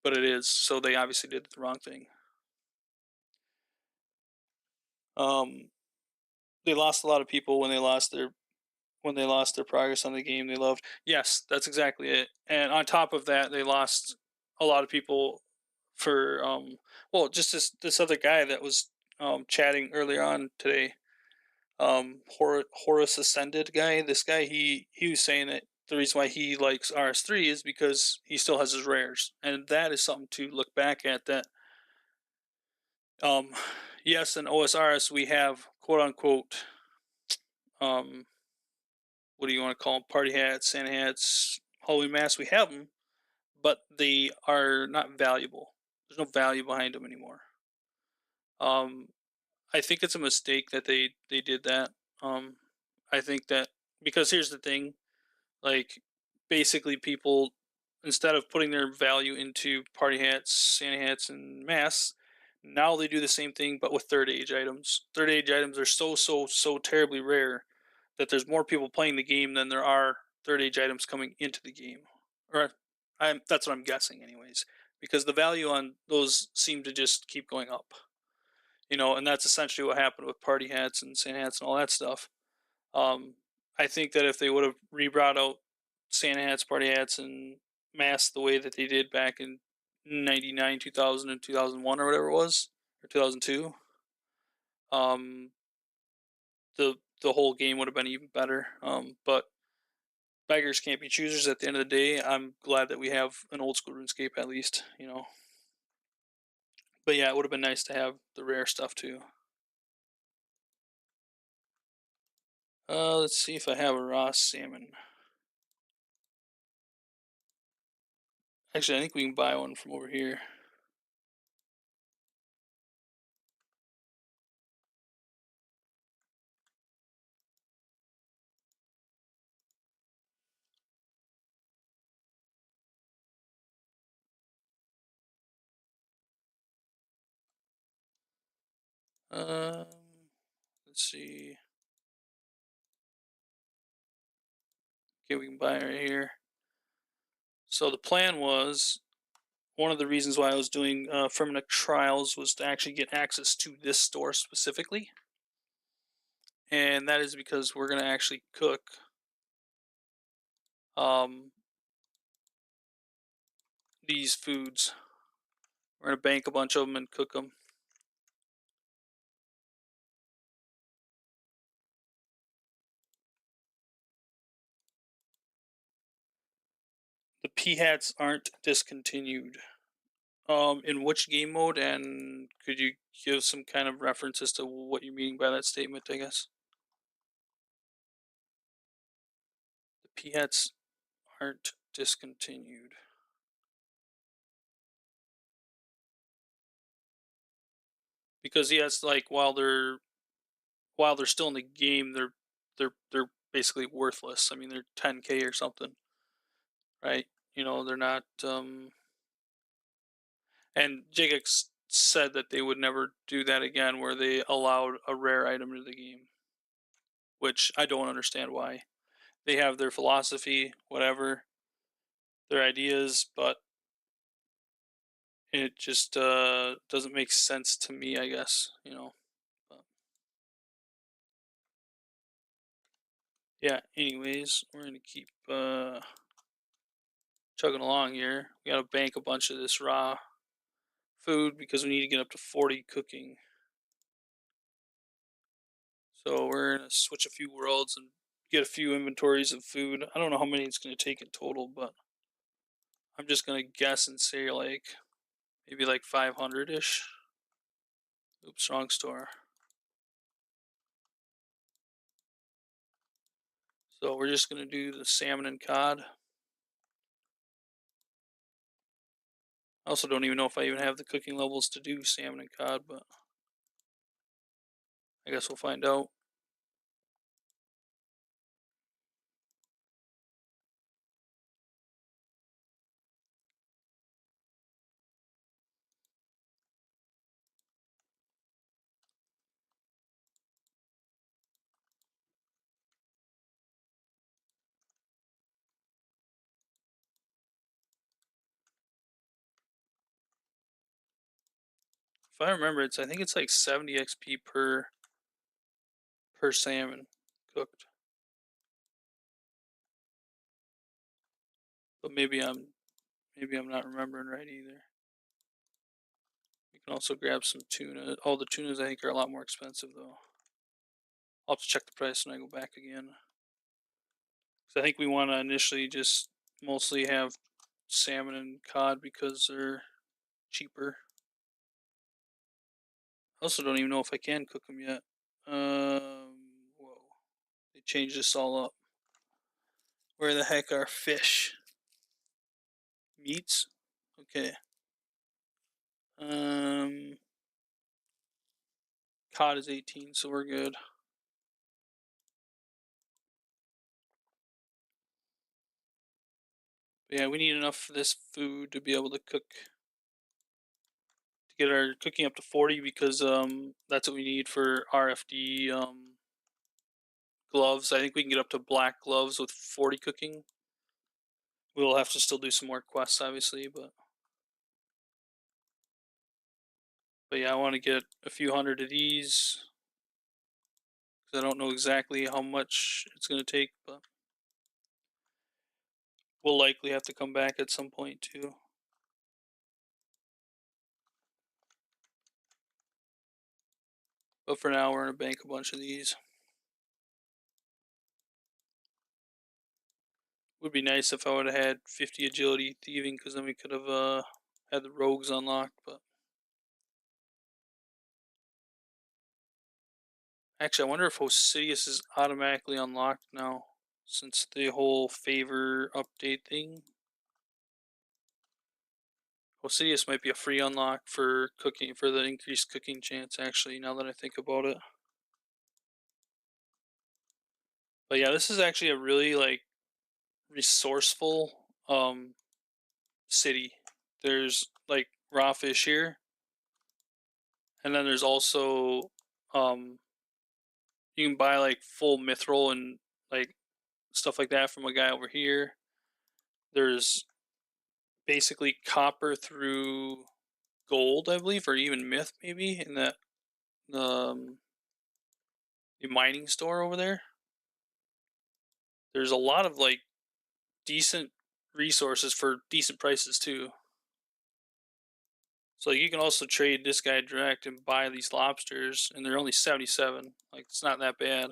But it is, so they obviously did the wrong thing. They lost a lot of people when they lost their progress on the game they loved. Yes, that's exactly it. And on top of that, they lost a lot of people for just this other guy that was chatting earlier on today. Horus Ascended guy. This guy, he was saying that the reason why he likes RS3 is because he still has his rares, and that is something to look back at. That yes, in OSRS we have quote unquote what do you want to call them? Party hats, Santa hats, Halloween masks. We have them, but they are not valuable. There's no value behind them anymore. I think it's a mistake that they did that. I think that, because here's the thing, like, basically people, instead of putting their value into party hats, Santa hats, and masks, now they do the same thing but with third age items. Third age items are so terribly rare that there's more people playing the game than there are third age items coming into the game, or that's what I'm guessing, anyways, because the value on those seem to just keep going up. And that's essentially what happened with party hats and Santa hats and all that stuff. Um, I think that if they would have rebrought out Santa hats, party hats, and masks the way that they did back in '99, 2000, and 2001, or whatever it was, or 2002, um, the whole game would have been even better. But beggars can't be choosers. At the end of the day, I'm glad that we have an old school RuneScape at least. But yeah, it would have been nice to have the rare stuff too. Let's see if I have a raw salmon. Actually, I think we can buy one from over here. Um, let's see. Okay, we can buy it right here. So the plan was, one of the reasons why I was doing Firminic trials was to actually get access to this store specifically, and that is because we're going to actually cook um, these foods. We're going to bank a bunch of them and cook them. The P hats aren't discontinued. In which game mode, and could you give some kind of reference as to what you're meaning by that statement, I guess? The P hats aren't discontinued. Because yes, like while they're still in the game, they're basically worthless. I mean, they're 10K or something, right? They're not. And Jagex said that they would never do that again, where they allowed a rare item into the game, which I don't understand why. They have their philosophy, whatever, their ideas, but it just doesn't make sense to me, I guess. But yeah. Anyways, we're gonna keep chugging along here. We gotta bank a bunch of this raw food because we need to get up to 40 cooking. So we're gonna switch a few worlds and get a few inventories of food. I don't know how many it's gonna take in total, but I'm just gonna guess and say maybe like 500-ish. Oops, wrong store. So we're just gonna do the salmon and cod. I also don't even know if I even have the cooking levels to do salmon and cod, but I guess we'll find out. If I remember, I think it's like 70 XP per salmon cooked. But maybe I'm not remembering right either. You can also grab some tuna. All the tunas I think are a lot more expensive though. I'll have to check the price when I go back again. So I think we want to initially just mostly have salmon and cod because they're cheaper. I also don't even know if I can cook them yet. Whoa. They changed this all up. Where the heck are fish? Meats? Okay. Um, Cod is 18, so we're good. But yeah, we need enough for this food to be able to cook, to get our cooking up to 40 because that's what we need for RFD gloves. I think we can get up to black gloves with 40 cooking. We'll have to still do some more quests, obviously, but yeah, I want to get a few hundred of these because I don't know exactly how much it's going to take, but we'll likely have to come back at some point too. But for now, we're going to bank a bunch of these. Would be nice if I would have had 50 agility thieving, because then we could have had the rogues unlocked. But actually, I wonder if Osiris is automatically unlocked now, since the whole favor update thing. Osiris might be a free unlock for cooking, for the increased cooking chance, actually, now that I think about it. But yeah, this is actually a really like resourceful city. There's like raw fish here, and then there's also you can buy like full mithril and like stuff like that from a guy over here. There's basically copper through gold, I believe, or even myth maybe in that um the mining store over there. There's a lot of like decent resources for decent prices too. So like, you can also trade this guy direct and buy these lobsters, and they're only 77. Like, it's not that bad.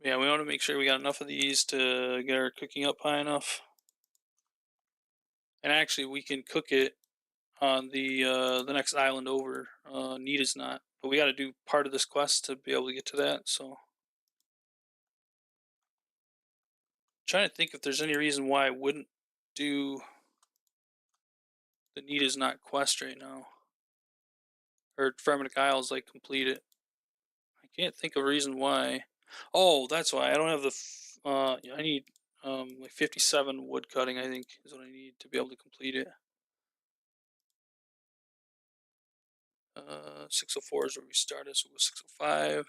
Yeah, we want to make sure we got enough of these to get our cooking up high enough. And actually, we can cook it on the next island over. Need is not, but we got to do part of this quest to be able to get to that. So, trying to think if there's any reason why I wouldn't do the need is not quest right now, or Fremennik Isles like complete it. I can't think of a reason why. Oh, that's why I don't have the. I need like 57 wood cutting. I think is what I need to be able to complete it. 604 is where we started, so we'll go 605.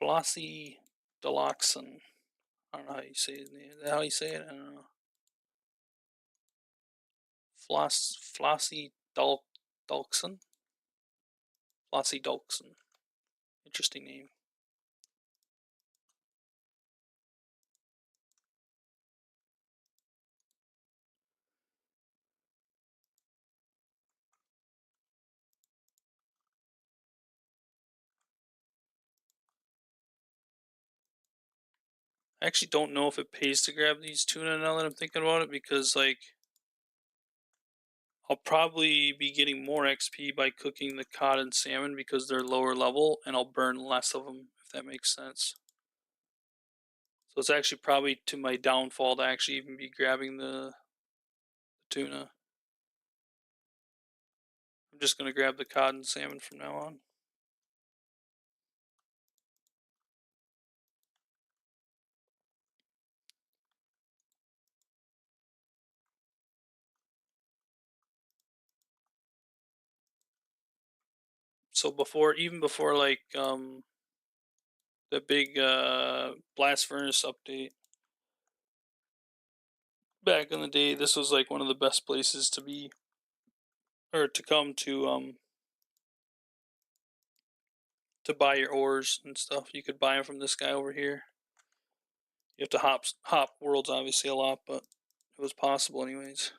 Flossie Deluxon. I don't know how you say his name. Is that how you say it? I don't know. Flossie Dulkson? Flossie Dulkson. Interesting name. I actually don't know if it pays to grab these tuna now that I'm thinking about it, because like I'll probably be getting more XP by cooking the cod and salmon because they're lower level, and I'll burn less of them, if that makes sense. So it's actually probably to my downfall to actually even be grabbing the tuna. I'm just going to grab the cod and salmon from now on. So even before like the big blast furnace update back in the day, this was like one of the best places to be, or to come to buy your ores and stuff. You could buy them from this guy over here. You have to hop worlds obviously a lot, but it was possible anyways.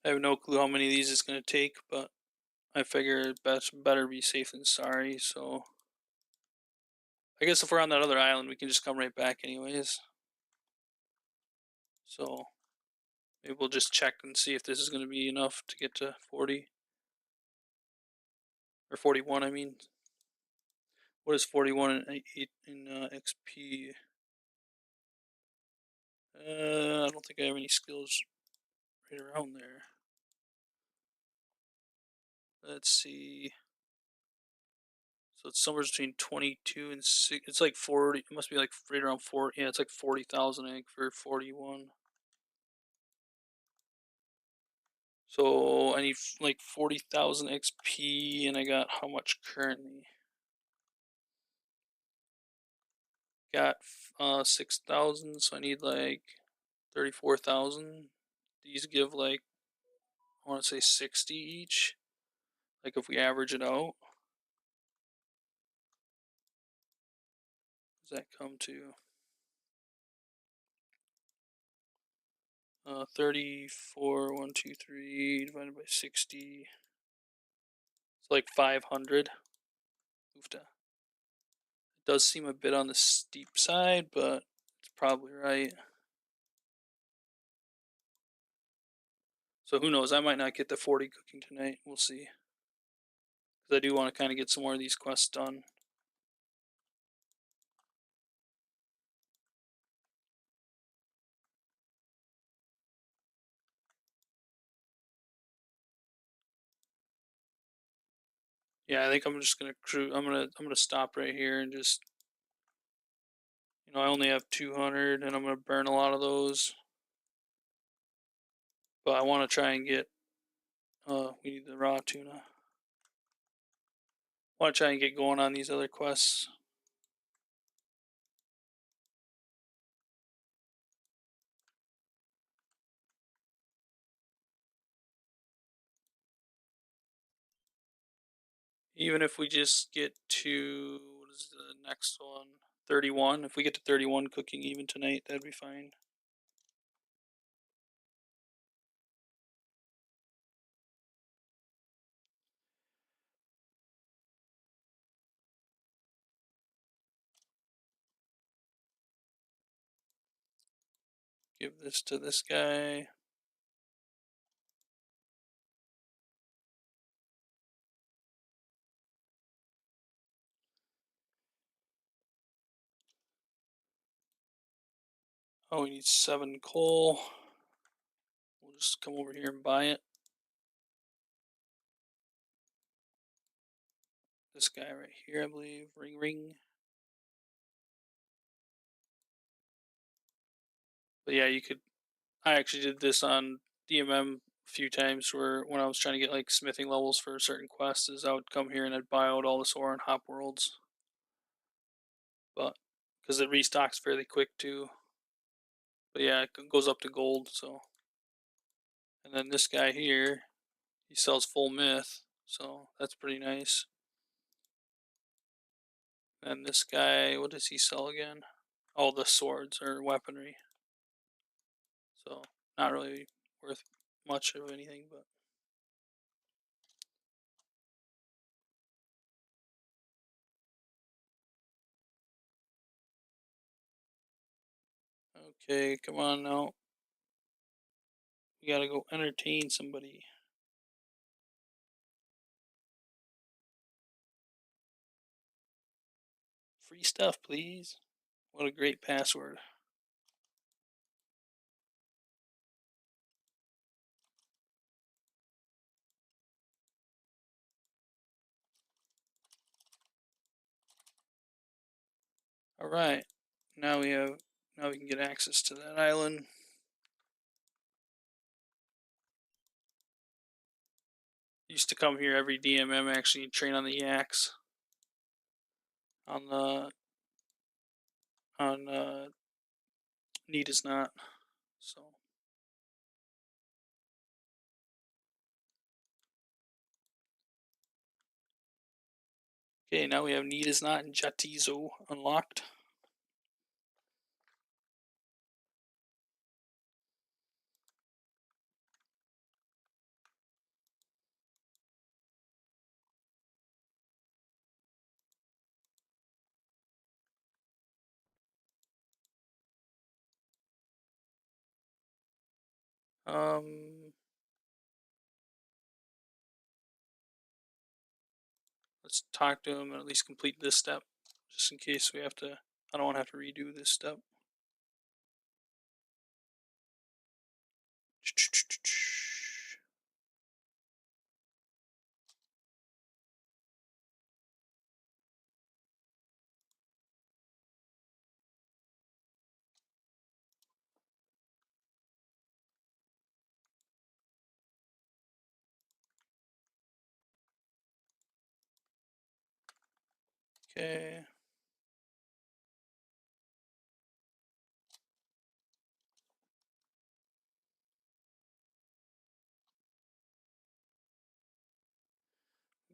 I have no clue how many of these it's going to take, but I figure it's better be safe than sorry. So I guess if we're on that other island, we can just come right back anyways. So maybe we'll just check and see if this is going to be enough to get to 40 or 41. I mean, what is 41 in XP? I don't think I have any skills right around there. Let's see. So it's somewhere between 22 and 6. It's like 40. It must be like right around 40. Yeah, it's like 40,000 egg for 41. So I need like 40,000 XP, and I got how much currently? Got 6,000, so I need like 34,000. These give like, I want to say 60 each. Like if we average it out, does that come to 34, 1, 2, 3 divided by 60? It's like 500. Oofta. It does seem a bit on the steep side, but it's probably right. So who knows? I might not get the 40 cooking tonight. We'll see. Because I do want to kind of get some more of these quests done. Yeah, I think I'm just gonna I'm gonna stop right here and just, I only have 200, and I'm gonna burn a lot of those. But I want to try and get. We need the raw tuna. Want to try and get going on these other quests. Even if we just get to, what is the next one? 31. If we get to 31 cooking even tonight, that'd be fine. Give this to this guy. Oh, we need 7 coal. We'll just come over here and buy it. This guy right here, I believe. Ring, ring. But yeah, you could. I actually did this on DMM a few times, where when I was trying to get like smithing levels for certain quests, is I would come here and I'd buy out all this ore in Hop Worlds. But because it restocks fairly quick too. But yeah, it goes up to gold. So, and then this guy here, he sells full myth, so that's pretty nice. And this guy, what does he sell again? All the swords or weaponry. So not really worth much of anything, but okay, come on now. We gotta go entertain somebody. Free stuff, please. What a great password. All right, now we can get access to that island. Used to come here every DMM actually and train on the yaks. On the on Need is not. So okay, now we have Need is not and Jatizo unlocked. Um, let's talk to him and at least complete this step, just in case we have to. I don't want to have to redo this step. Okay.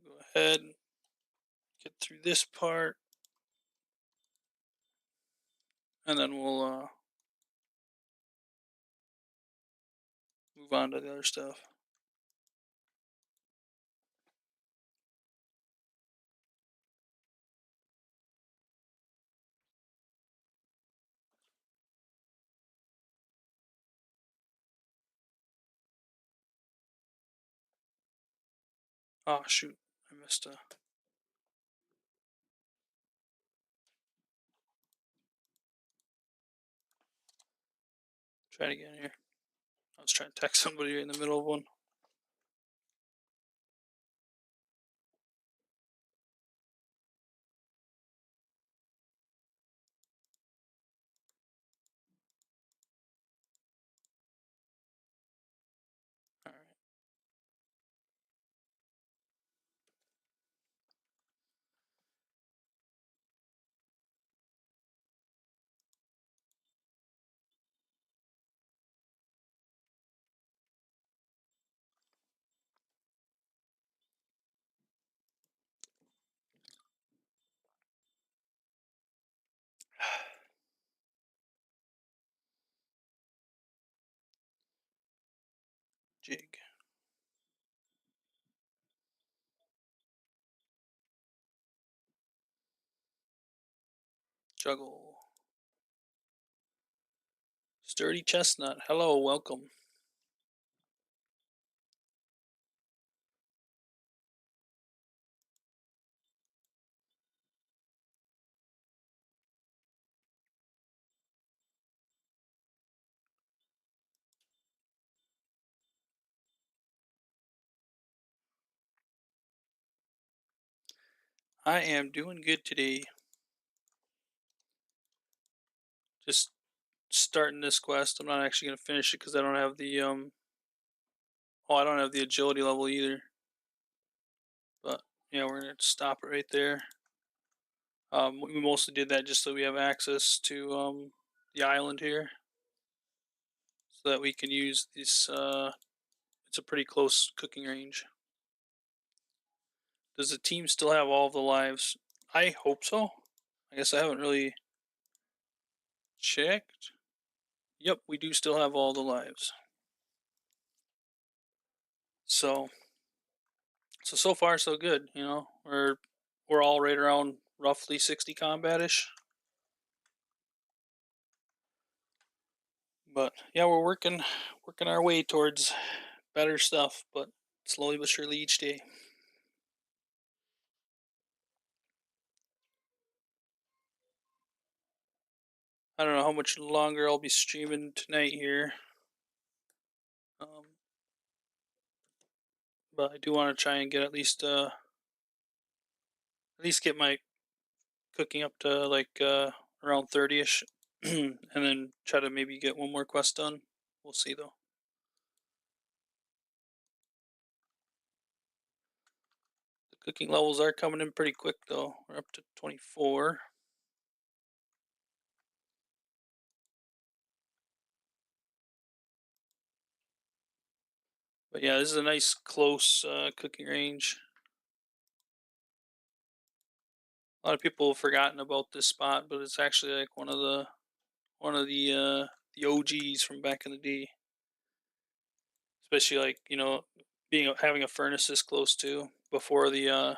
Go ahead and get through this part, and then we'll move on to the other stuff. Oh shoot, I missed a. Try it again here. I was trying to text somebody in the middle of one. All right. Jig. Juggle. Sturdy chestnut. Hello, welcome. I am doing good today. Just starting this quest. I'm not actually gonna finish it because I don't have the Oh, I don't have the agility level either. But yeah, we're gonna stop it right there. We mostly did that just so we have access to the island here, so that we can use this. It's a pretty close cooking range. Does the team still have all of the lives? I hope so. I guess I haven't really checked. Yep, we do still have all the lives. So, so far so good. You know, we're all right around roughly 60 combat-ish. But yeah, we're working our way towards better stuff, but slowly but surely each day. I don't know how much longer I'll be streaming tonight here, um, but I do want to try and get at least get my cooking up to like around 30ish, and then try to maybe get one more quest done. We'll see though. The cooking levels are coming in pretty quick though. We're up to 24. But yeah, this is a nice close cooking range. A lot of people have forgotten about this spot, but it's actually like one of the OGs from back in the day. Especially like being having a furnace this close to before the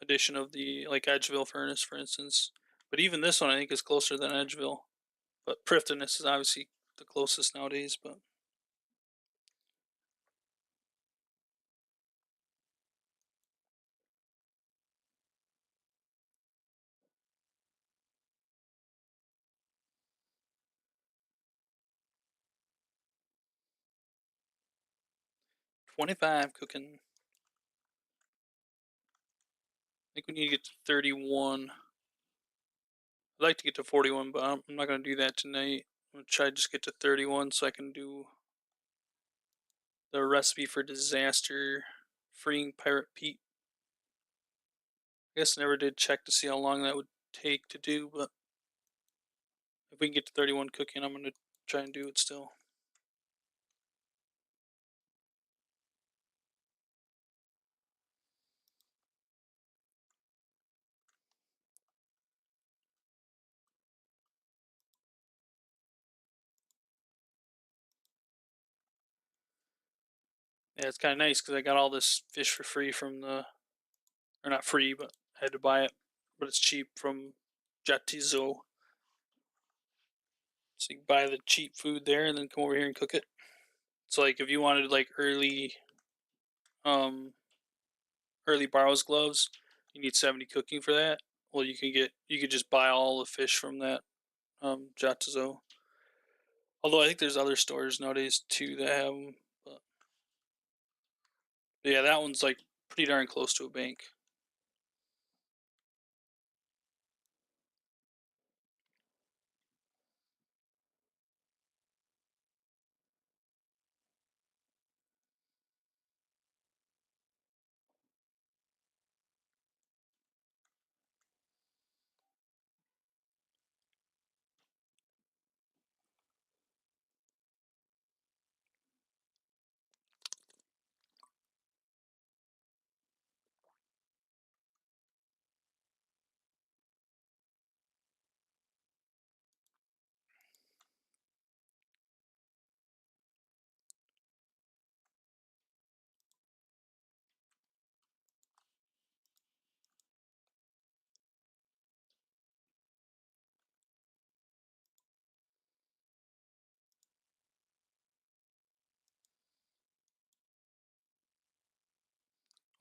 addition of the like Edgeville furnace, for instance. But even this one, I think, is closer than Edgeville. But Prifdenness is obviously the closest nowadays. But 25 cooking. I think we need to get to 31. I'd like to get to 41, but I'm not going to do that tonight. I'm going to try to just get to 31 so I can do the recipe for disaster freeing Pirate Pete. I guess I never did check to see how long that would take to do, but if we can get to 31 cooking, I'm gonna try and do it still. Yeah, it's kind of nice because I got all this fish for free from or not free, but I had to buy it, but it's cheap from Jatizo. So you can buy the cheap food there and then come over here and cook it. So like if you wanted like um early Barrow's gloves, you need 70 cooking for that. Well, you could just buy all the fish from that Jatizo. Although I think there's other stores nowadays too that have them. But yeah, that one's like pretty darn close to a bank.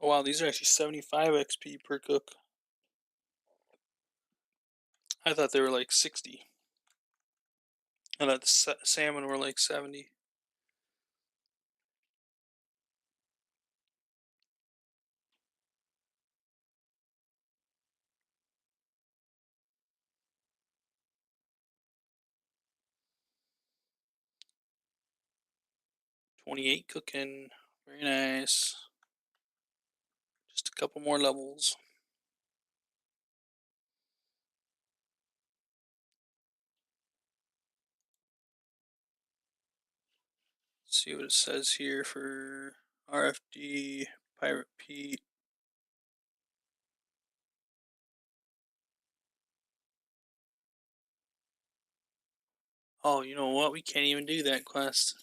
Oh wow, these are actually 75 XP per cook. I thought they were like 60. I thought the salmon were like 70. $28 cooking. Very nice. Just a couple more levels. Let's see what it says here for RFD Pirate Pete. Oh, you know what? We can't even do that quest.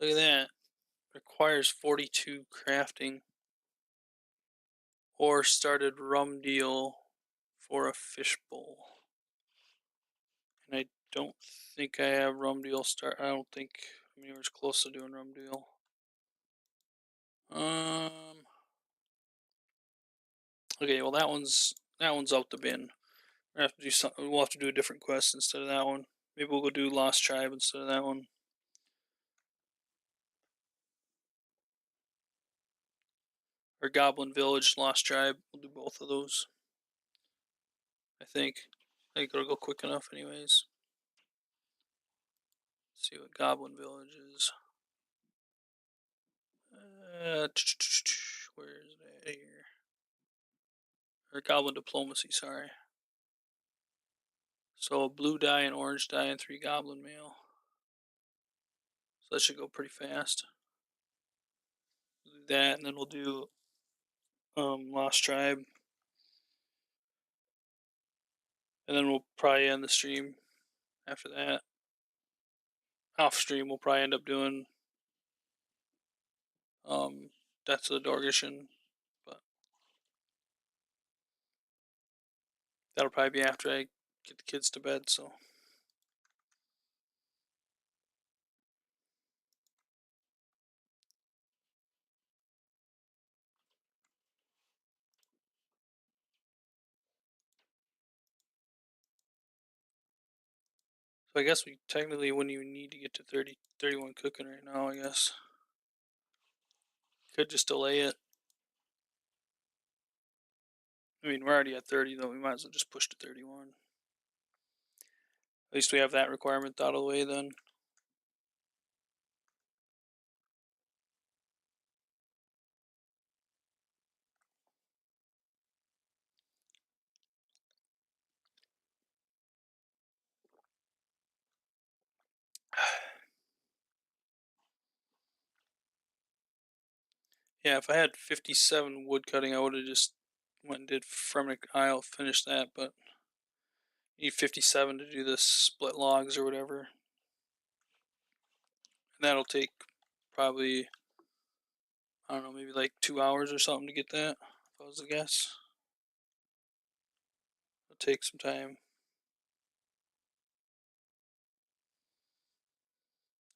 Look at that. Requires 42 crafting. Or started rum deal for a fishbowl. And I don't think I have rum deal start. I don't think we were close to doing rum deal. Okay, well that one's out the bin. We have to do something. We'll have to do a different quest instead of that one. Maybe we'll go do Lost Tribe instead of that one. Or Goblin Village, Lost Tribe. We'll do both of those. I think it'll go quick enough, anyways. Let's see what Goblin Village is. Where is that here? Or Goblin Diplomacy, sorry. So a blue die, an orange die, and 3 Goblin Mail. So that should go pretty fast. We'll do that, and then we'll do Lost Tribe. And then we'll probably end the stream after that. Off stream, we'll probably end up doing Death of the Dorgishan, but that'll probably be after I get the kids to bed, so. So I guess we technically wouldn't even need to get to 31 cooking right now, I guess. Could just delay it. I mean, we're already at 30, though. We might as well just push to 31. At least we have that requirement out of the way then. Yeah, if I had 57 wood cutting, I would have just went and did Fremnick Isle, finished that, but you need 57 to do the split logs or whatever. And that'll take probably, I don't know, maybe like 2 hours or something to get that, if I was to guess. It'll take some time.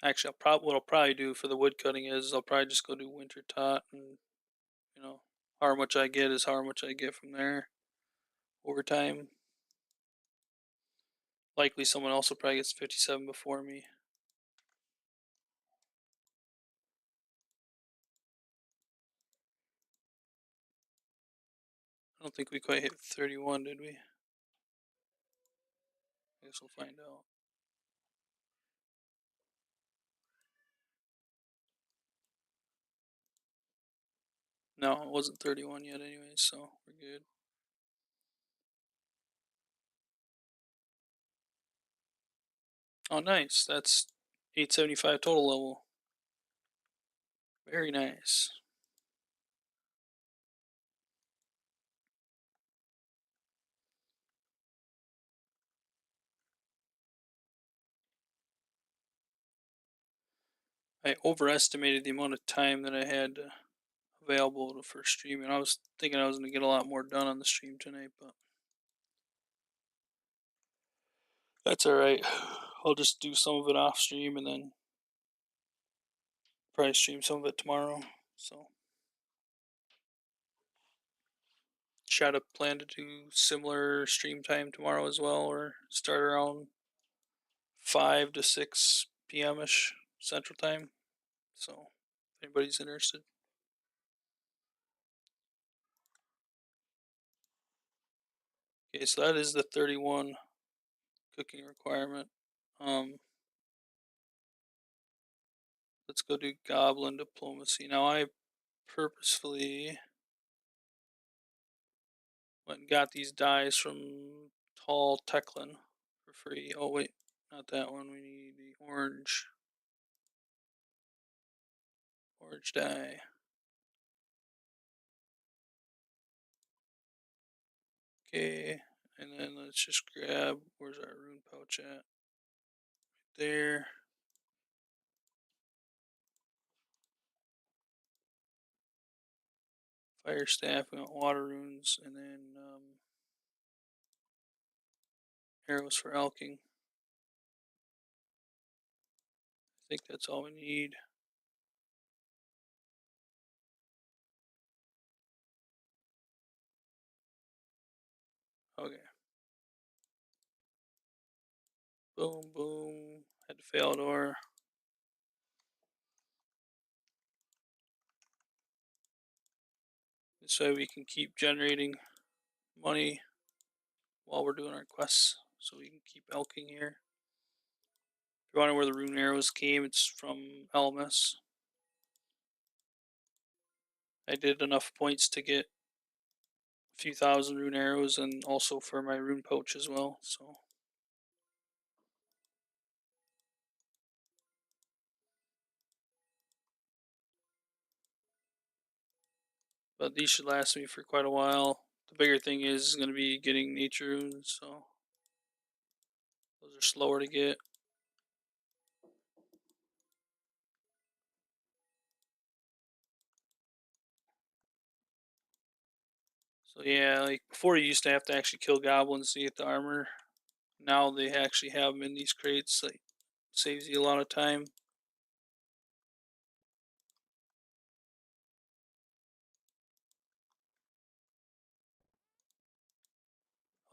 Actually, what I'll probably do for the wood cutting is I'll probably just go do winter tot, and you know, however much I get is however much I get from there over time. Likely someone else will probably get 57 before me. I don't think we quite hit 31, did we? I guess we'll find out. No, it wasn't 31 yet anyway, so we're good. Oh, nice. That's 875 total level. Very nice. I overestimated the amount of time that I had available for streaming. I was thinking I was going to get a lot more done on the stream tonight, but that's all right. I'll just do some of it off stream and then probably stream some of it tomorrow. So, try to plan to do similar stream time tomorrow as well, or start around 5 to 6 p.m. ish Central Time. So, if anybody's interested. Okay, so that is the 31 cooking requirement. Um, let's go do Goblin Diplomacy. Now, I purposefully went and got these dies from Tall Teclin for free. Oh, wait, not that one. We need the orange die. Okay, and then let's just grab, where's our rune pouch at? Right there. Fire staff, we want water runes, and then arrows for elking. I think that's all we need. Okay. Boom, boom. Head to Faeldor. This way we can keep generating money while we're doing our quests, so we can keep elking here. If you're wondering where the rune arrows came, it's from LMS. I did enough points to get a few thousand rune arrows, and also for my rune pouch as well. So, but these should last me for quite a while. The bigger thing is going to be getting nature runes, so those are slower to get. So yeah, like before you used to have to actually kill goblins to get the armor. Now they actually have them in these crates. Like, saves you a lot of time.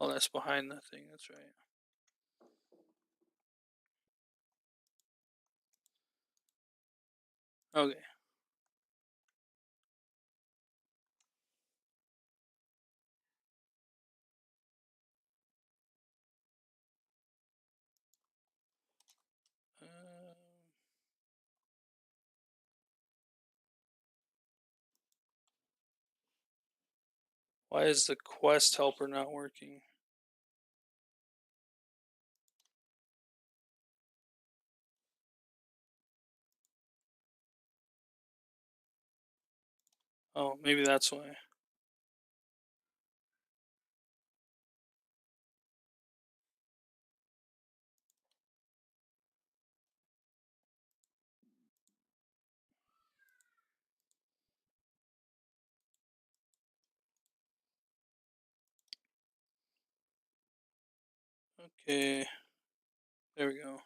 Oh, that's behind that thing. That's right. Okay. Uh, why is the quest helper not working? Oh, maybe that's why. Okay, there we go.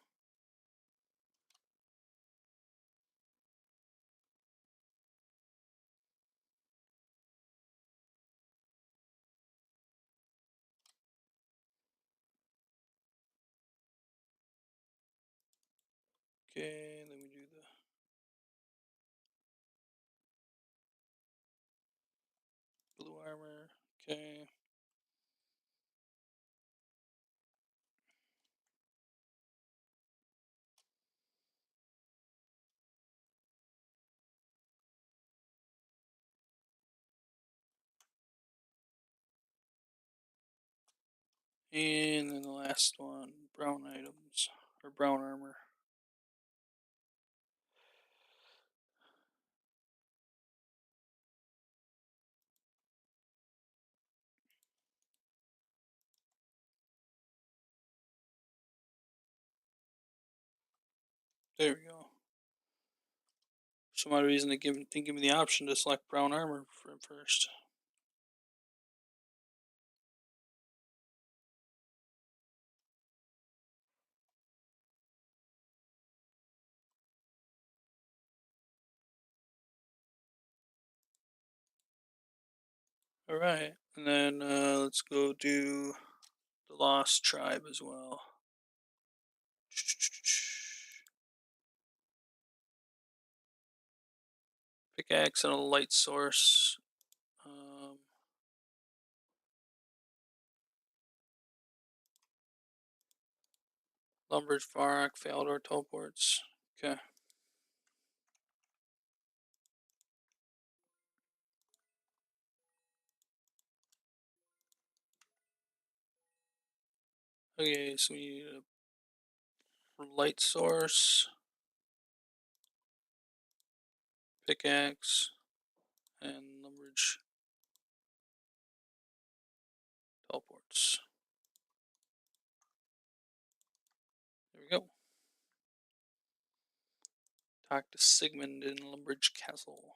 Okay, let me do the blue armor. Okay. And then the last one, brown items, or brown armor. There we go. For some odd reason, they didn't give me the option to select brown armor for first. All right, and then let's go do the Lost Tribe as well. Pickaxe and a light source. Lumber's Varrock, Faldor teleports. Okay. Okay, so we need a light source, pickaxe, and lumber's teleports. There we go. Talk to Sigmund in Lumbridge Castle.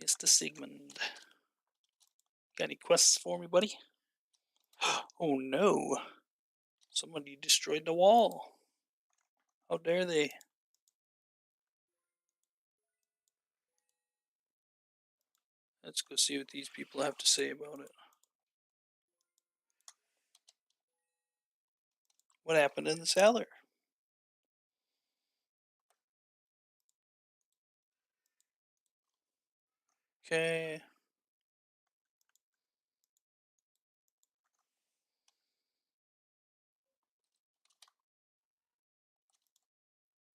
Mr. Sigmund. Got any quests for me, buddy? Oh no. Somebody destroyed the wall. How dare they? Let's go see what these people have to say about it. What happened in the cellar? Okay.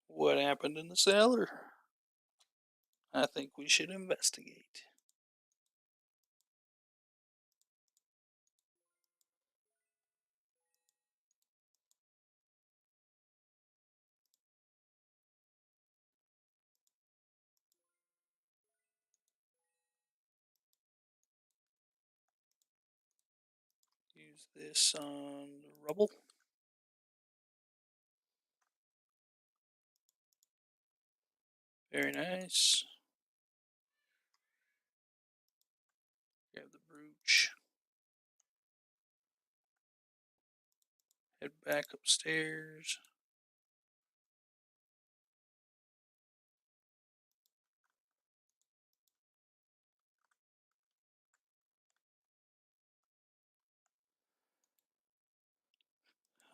What happened in the cellar? I think we should investigate. Use this on the rubble. Very nice. Grab the brooch. Head back upstairs.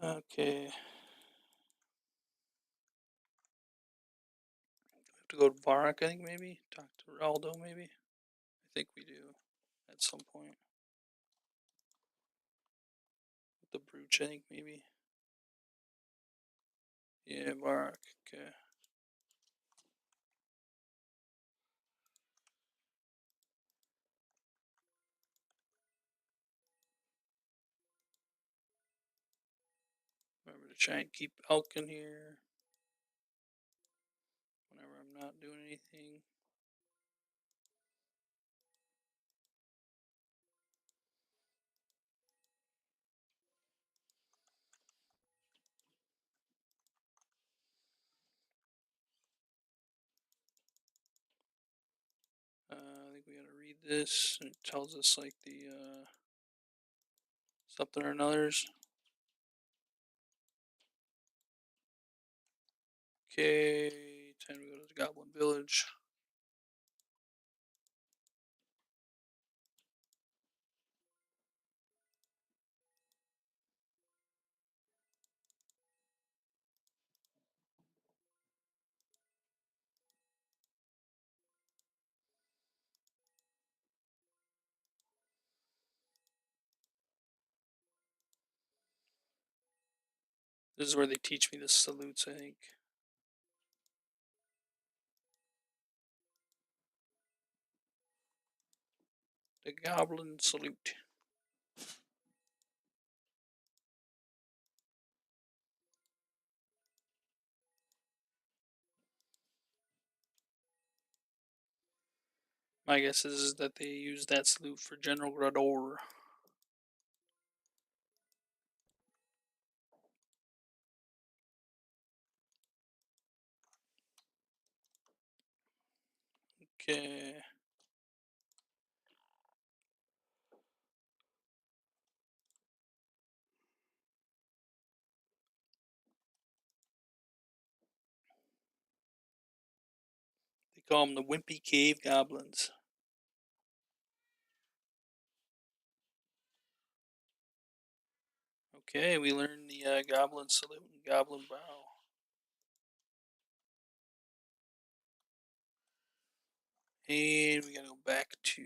Okay. Have to go to Barak, I think, maybe? Talk to Aldo, maybe? I think we do at some point. With the brooch, I think, maybe. Yeah, Barak. Okay. to try and keep elk in here whenever I'm not doing anything. I think we gotta read this. It tells us like the something or another's. Okay, time to go to the Goblin Village. This is where they teach me the salutes, I think. The Goblin Salute. My guess is that they use that salute for General Grador. Okay. They call them the Wimpy Cave Goblins. Okay, we learned the Goblin Salute and Goblin Bow. And we gotta go back to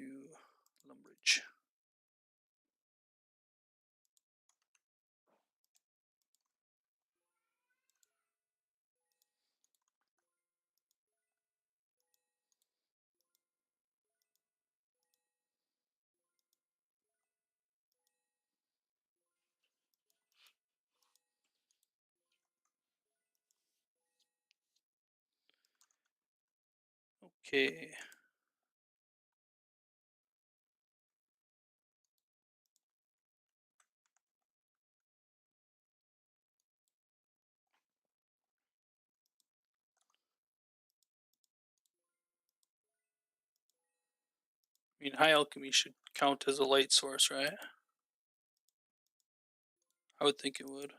Lumbridge. Okay. I mean, high alchemy should count as a light source, right? I would think it would.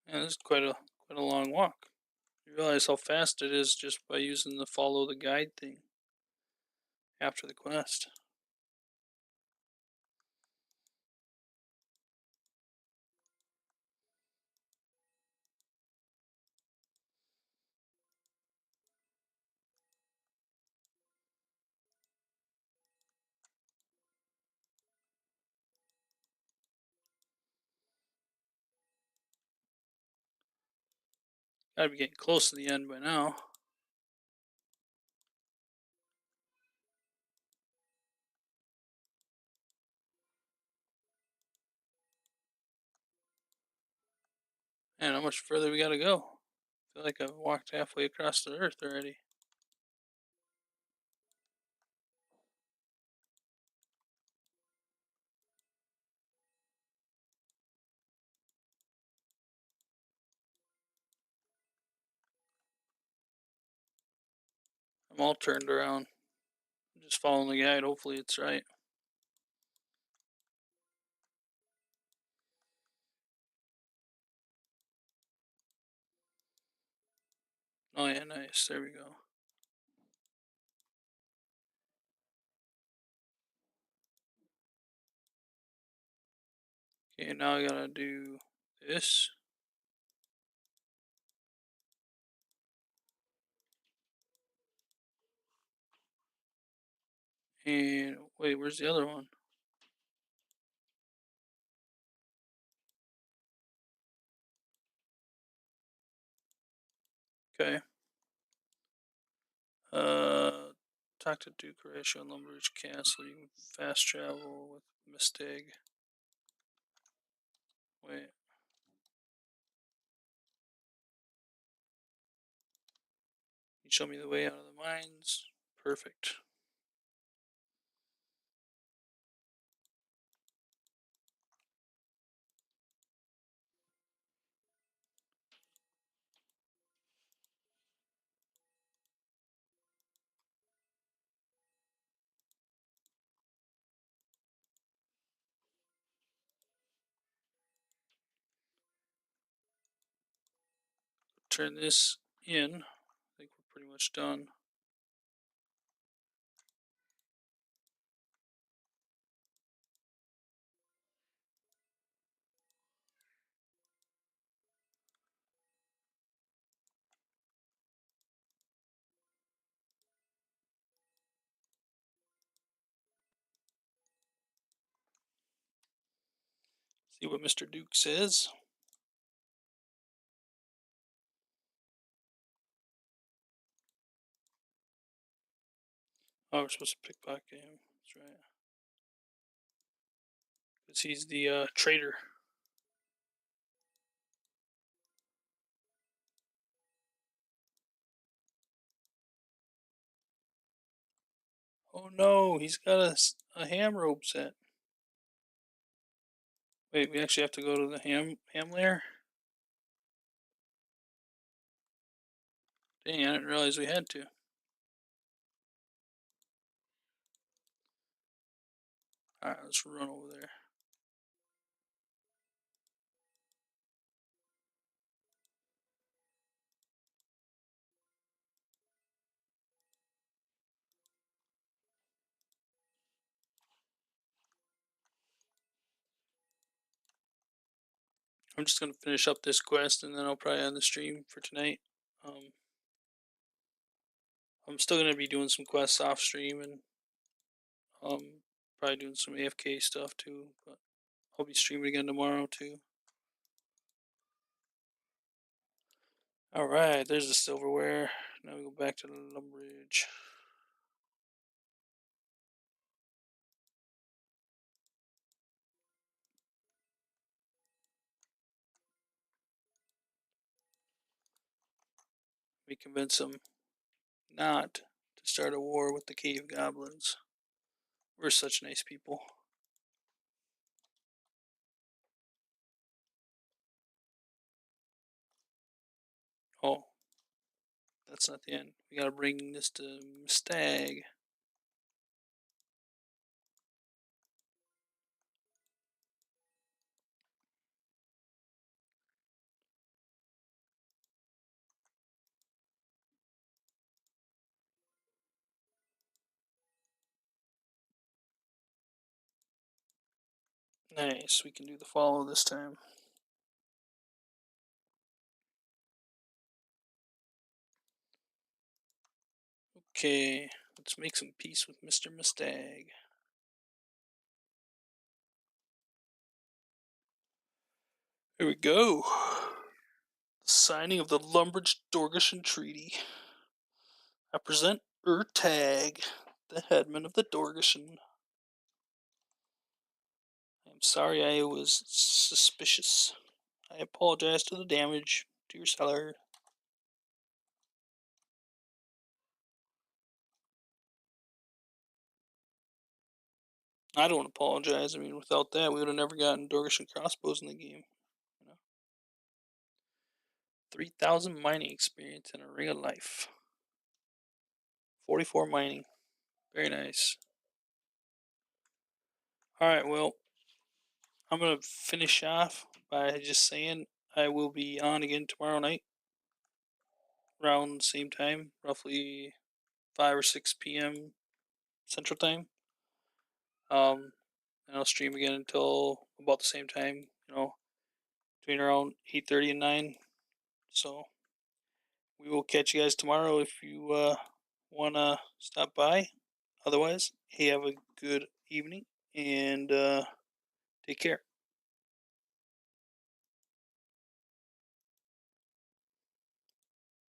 Yeah, this is quite a long walk. You realize how fast it is just by using the follow the guide thing after the quest. Gotta be getting close to the end by now. Man, how much further we gotta go? I feel like I've walked halfway across the earth already. I'm all turned around. Just following the guide. Hopefully it's right. Oh yeah, nice. There we go. Okay, now I gotta do this. And wait, where's the other one? Okay. Talk to Duke Horatio on Lumbridge Castle. You can fast travel with Mistag. Wait. You show me the way out of the mines. Perfect. Turn this in. I think we're pretty much done. See what Mr. Duke says. Oh, we're supposed to pickpocket him. That's right. Because he's the traitor. Oh no, he's got a ham rope set. Wait, we actually have to go to the ham lair? Dang, I didn't realize we had to. Alright, let's run over there. I'm just gonna finish up this quest and then I'll probably end the stream for tonight. Um, I'm still gonna be doing some quests off stream and probably doing some AFK stuff too, but I'll be streaming again tomorrow too. Alright, there's the silverware. Now we go back to the Lumbridge. We convince them not to start a war with the cave goblins. We're such nice people. Oh, that's not the end. We gotta bring this to Stag. Nice, we can do the follow this time. Okay, let's make some peace with Mr. Mustag. Here we go. The signing of the Lumbridge-Dorgeshan Treaty. I present Tag, the headman of the Dorgeshan. I'm sorry I was suspicious. I apologize to the damage to your cellar. I don't apologize. I mean, without that, we would have never gotten Dorgeshan crossbows in the game. You know? 3,000 mining experience in a ring of life. 44 mining. Very nice. All right. Well, I'm gonna finish off by just saying I will be on again tomorrow night around the same time, roughly 5 or 6 p.m. Central Time. And I'll stream again until about the same time. Between around 8:30 and 9. So we will catch you guys tomorrow if you wanna stop by. Otherwise, hey, have a good evening and take care.